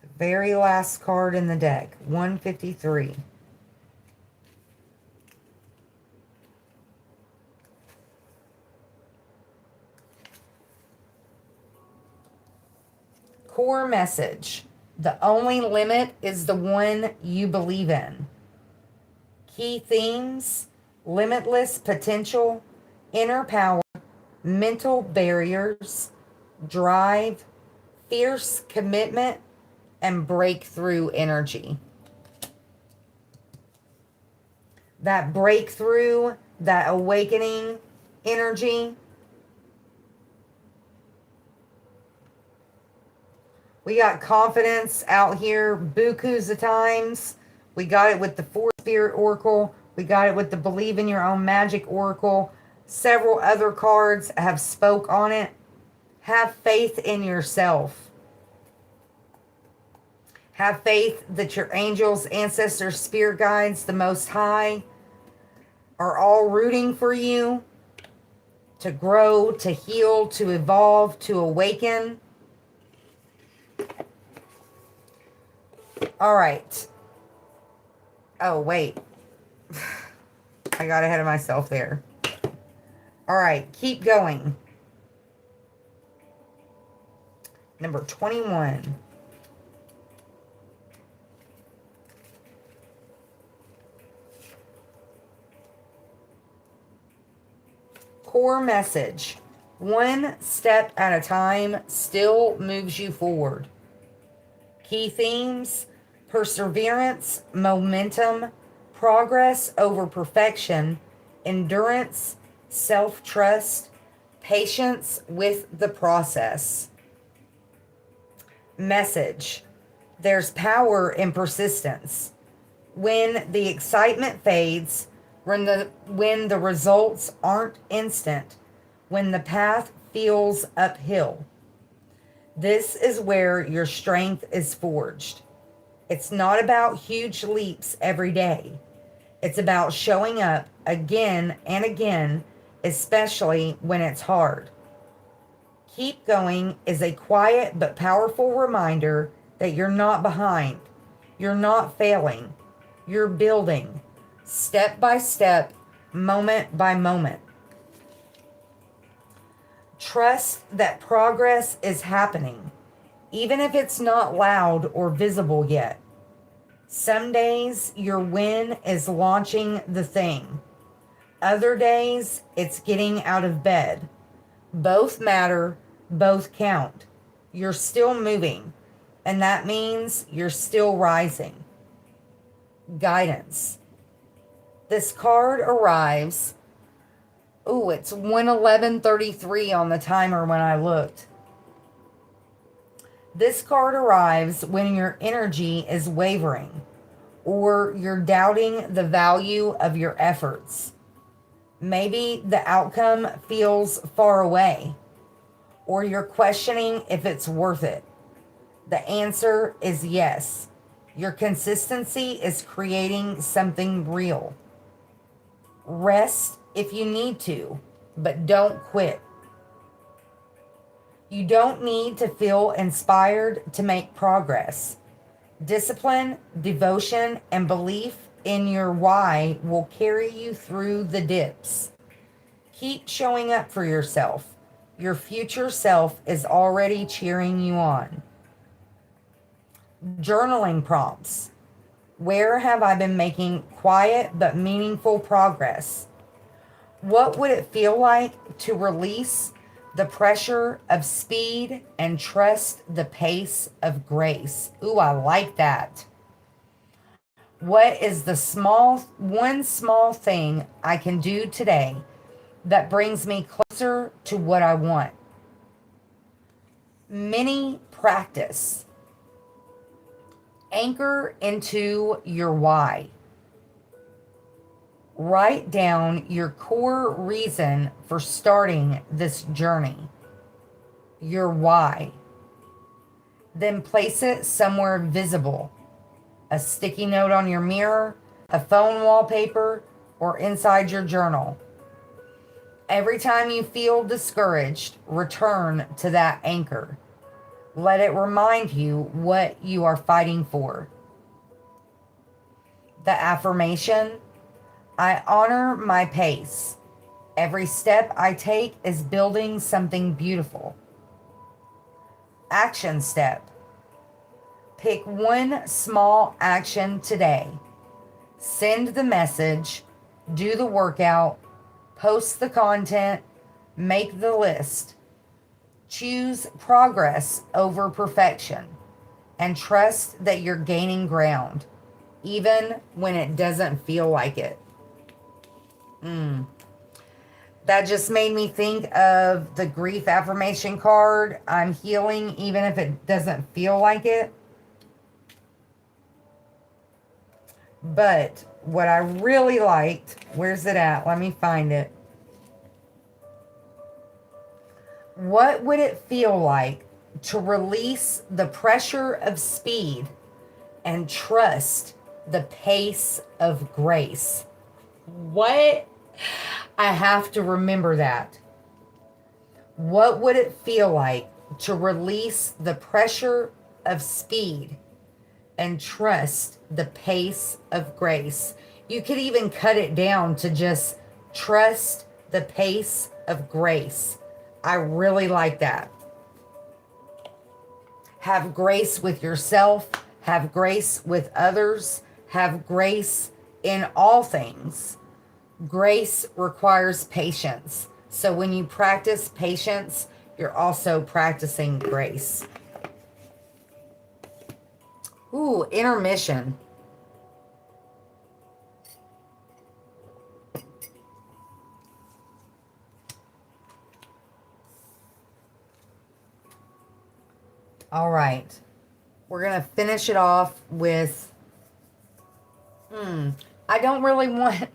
The very last card in the deck, 153. Core message. The only limit is the one you believe in. Key themes: limitless potential, inner power, mental barriers, drive, fierce commitment, and breakthrough energy. That breakthrough, that awakening energy. We got confidence out here bukus of times. We got it with the Four Spirit Oracle. We got it with the Believe in Your Own Magic Oracle. Several other cards have spoke on it. Have faith in yourself. Have faith that your angels, ancestors, spirit guides, the Most High, are all rooting for you to grow, to heal, to evolve, to awaken. All right. Oh, wait. I got ahead of myself there. All right. Keep going. Number 21. Core message. One step at a time still moves you forward. Key themes: perseverance, momentum, progress over perfection, endurance, self-trust, patience with the process. Message: there's power in persistence. When the excitement fades, when the results aren't instant, when the path feels uphill, this is where your strength is forged. It's not about huge leaps every day. It's about showing up again and again, especially when it's hard. Keep going is a quiet but powerful reminder that you're not behind. You're not failing. You're building, step by step, moment by moment. Trust that progress is happening, even if it's not loud or visible yet. Some days your win is launching the thing. Other days it's getting out of bed. Both matter, both count. You're still moving, and that means you're still rising. Guidance. This card arrives. Ooh, it's 1:11:33 on the timer when I looked. This card arrives when your energy is wavering or you're doubting the value of your efforts. Maybe the outcome feels far away, or you're questioning if it's worth it. The answer is yes. Your consistency is creating something real. Rest if you need to, but don't quit. You don't need to feel inspired to make progress. Discipline, devotion, and belief in your why will carry you through the dips. Keep showing up for yourself. Your future self is already cheering you on. Journaling prompts. Where have I been making quiet but meaningful progress? What would it feel like to release the pressure of speed and trust the pace of grace? Ooh, I like that. What is the one small thing I can do today that brings me closer to what I want? Mini practice. Anchor into your why. Write down your core reason for starting this journey. Your why. Then place it somewhere visible. A sticky note on your mirror, a phone wallpaper, or inside your journal. Every time you feel discouraged, return to that anchor. Let it remind you what you are fighting for. The affirmation: I honor my pace. Every step I take is building something beautiful. Action step. Pick one small action today. Send the message, do the workout, post the content, make the list. Choose progress over perfection and trust that you're gaining ground, even when it doesn't feel like it. That just made me think of the grief affirmation card. I'm healing even if it doesn't feel like it. But what I really liked, where's it at? Let me find it. What would it feel like to release the pressure of speed and trust the pace of grace? What? I have to remember that. What would it feel like to release the pressure of speed and trust the pace of grace? You could even cut it down to just trust the pace of grace. I really like that. Have grace with yourself. Have grace with others. Have grace in all things. Grace requires patience. So when you practice patience, you're also practicing grace. Ooh, intermission. All right. We're going to finish it off with, I don't really want,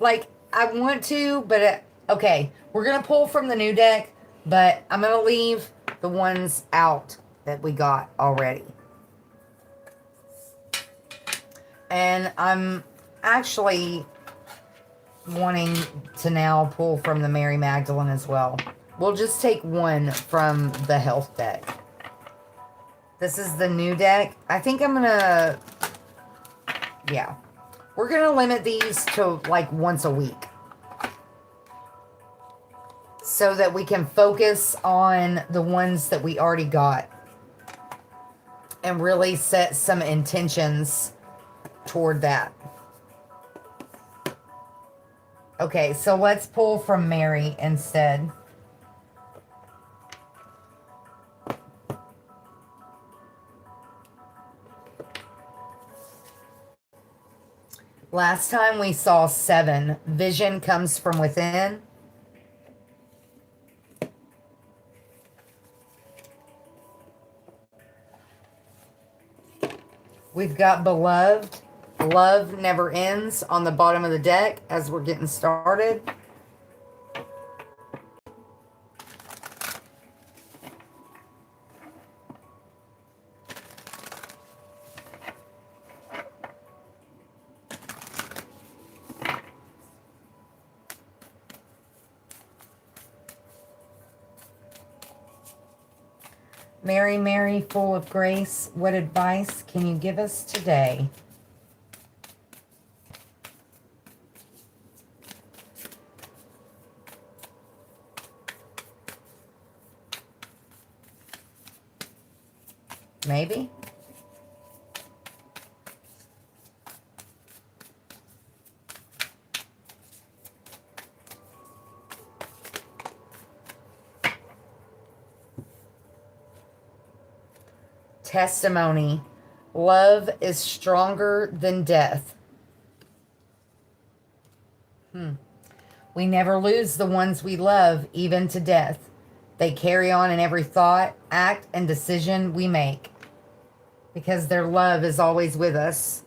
like, I want to, but, okay. We're going to pull from the new deck, but I'm going to leave the ones out that we got already. And I'm actually wanting to now pull from the Mary Magdalene as well. We'll just take one from the health deck. This is the new deck. I think I'm gonna, yeah. We're gonna limit these to like once a week, so that we can focus on the ones that we already got and really set some intentions toward that. Okay, so let's pull from Mary instead. Last time we saw 7. Vision comes from within. We've got beloved. Love never ends on the bottom of the deck as we're getting started. Mary, Mary, full of grace, what advice can you give us today? Maybe? Testimony. Love is stronger than death. We never lose the ones we love, even to death. They carry on in every thought, act, and decision we make, because their love is always with us.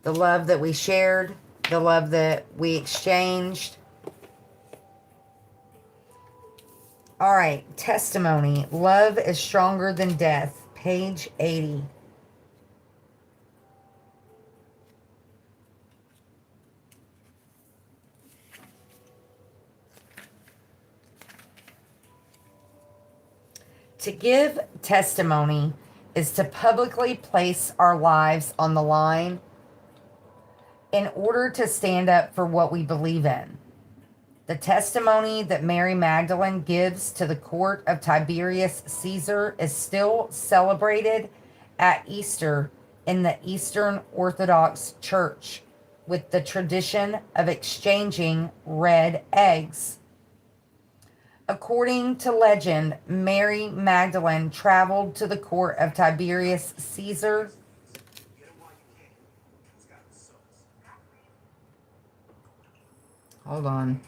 The love that we shared, the love that we exchanged. All right, testimony. Love is stronger than death. Page 80. To give testimony is to publicly place our lives on the line in order to stand up for what we believe in. The testimony that Mary Magdalene gives to the court of Tiberius Caesar is still celebrated at Easter in the Eastern Orthodox Church, with the tradition of exchanging red eggs. According to legend, Mary Magdalene traveled to the court of Tiberius Caesar. Hold on.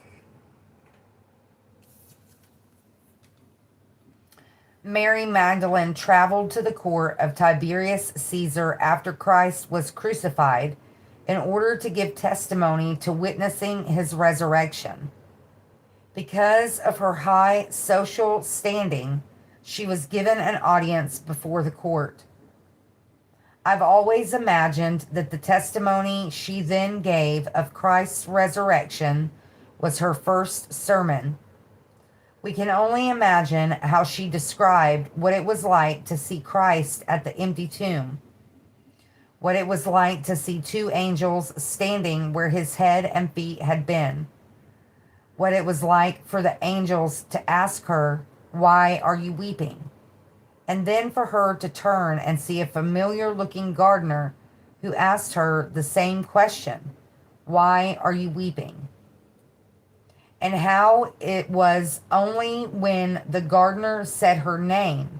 Mary Magdalene traveled to the court of Tiberius Caesar after Christ was crucified in order to give testimony to witnessing his resurrection. Because of her high social standing, she was given an audience before the court. I've always imagined that the testimony she then gave of Christ's resurrection was her first sermon. We can only imagine how she described what it was like to see Christ at the empty tomb, what it was like to see 2 angels standing where his head and feet had been, what it was like for the angels to ask her, "Why are you weeping?" And then for her to turn and see a familiar-looking gardener who asked her the same question, "Why are you weeping?" And how it was only when the gardener said her name,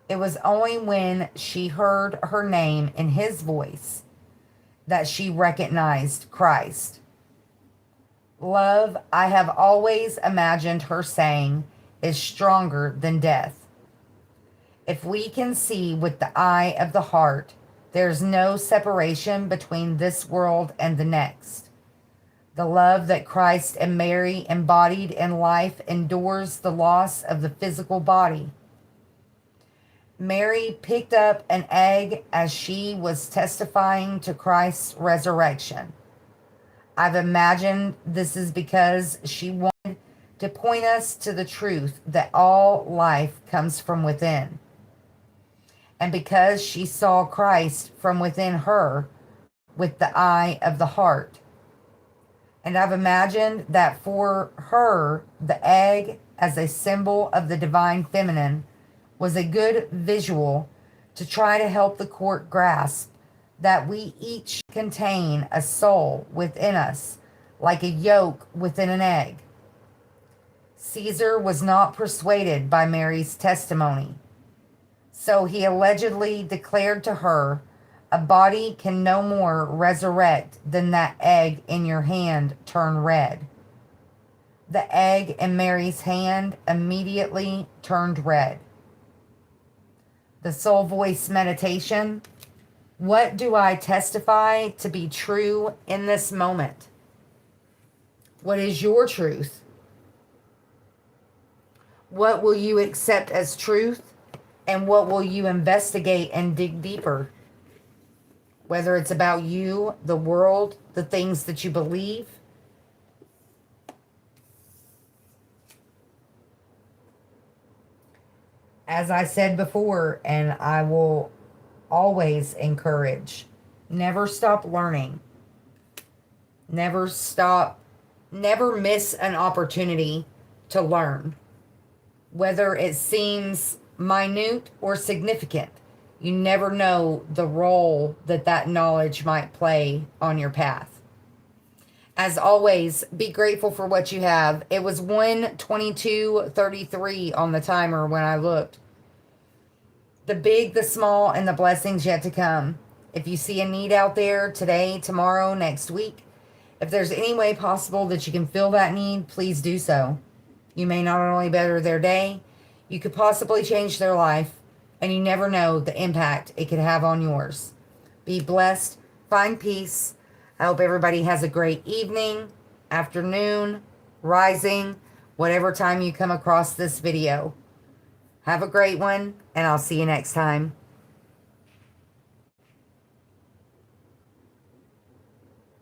it was only when she heard her name in his voice that she recognized Christ. Love, I have always imagined her saying, is stronger than death. If we can see with the eye of the heart, there's no separation between this world and the next. The love that Christ and Mary embodied in life endures the loss of the physical body. Mary picked up an egg as she was testifying to Christ's resurrection. I've imagined this is because she wanted to point us to the truth that all life comes from within. And because she saw Christ from within her with the eye of the heart. And I've imagined that for her, the egg as a symbol of the divine feminine was a good visual to try to help the court grasp that we each contain a soul within us, like a yolk within an egg. Caesar was not persuaded by Mary's testimony, so he allegedly declared to her, "A body can no more resurrect than that egg in your hand turn red." The egg in Mary's hand immediately turned red. The soul voice meditation. What do I testify to be true in this moment? What is your truth? What will you accept as truth? And what will you investigate and dig deeper? Whether it's about you, the world, the things that you believe. As I said before, and I will always encourage, never stop learning. Never miss an opportunity to learn. Whether it seems minute or significant, you never know the role that knowledge might play on your path. As always, be grateful for what you have. It was 1:22:33 on the timer when I looked. The big, the small, and the blessings yet to come. If you see a need out there today, tomorrow, next week, if there's any way possible that you can fill that need, please do so. You may not only better their day, you could possibly change their life, and you never know the impact it could have on yours. Be blessed. Find peace. I hope everybody has a great evening, afternoon, rising, whatever time you come across this video. Have a great one, and I'll see you next time.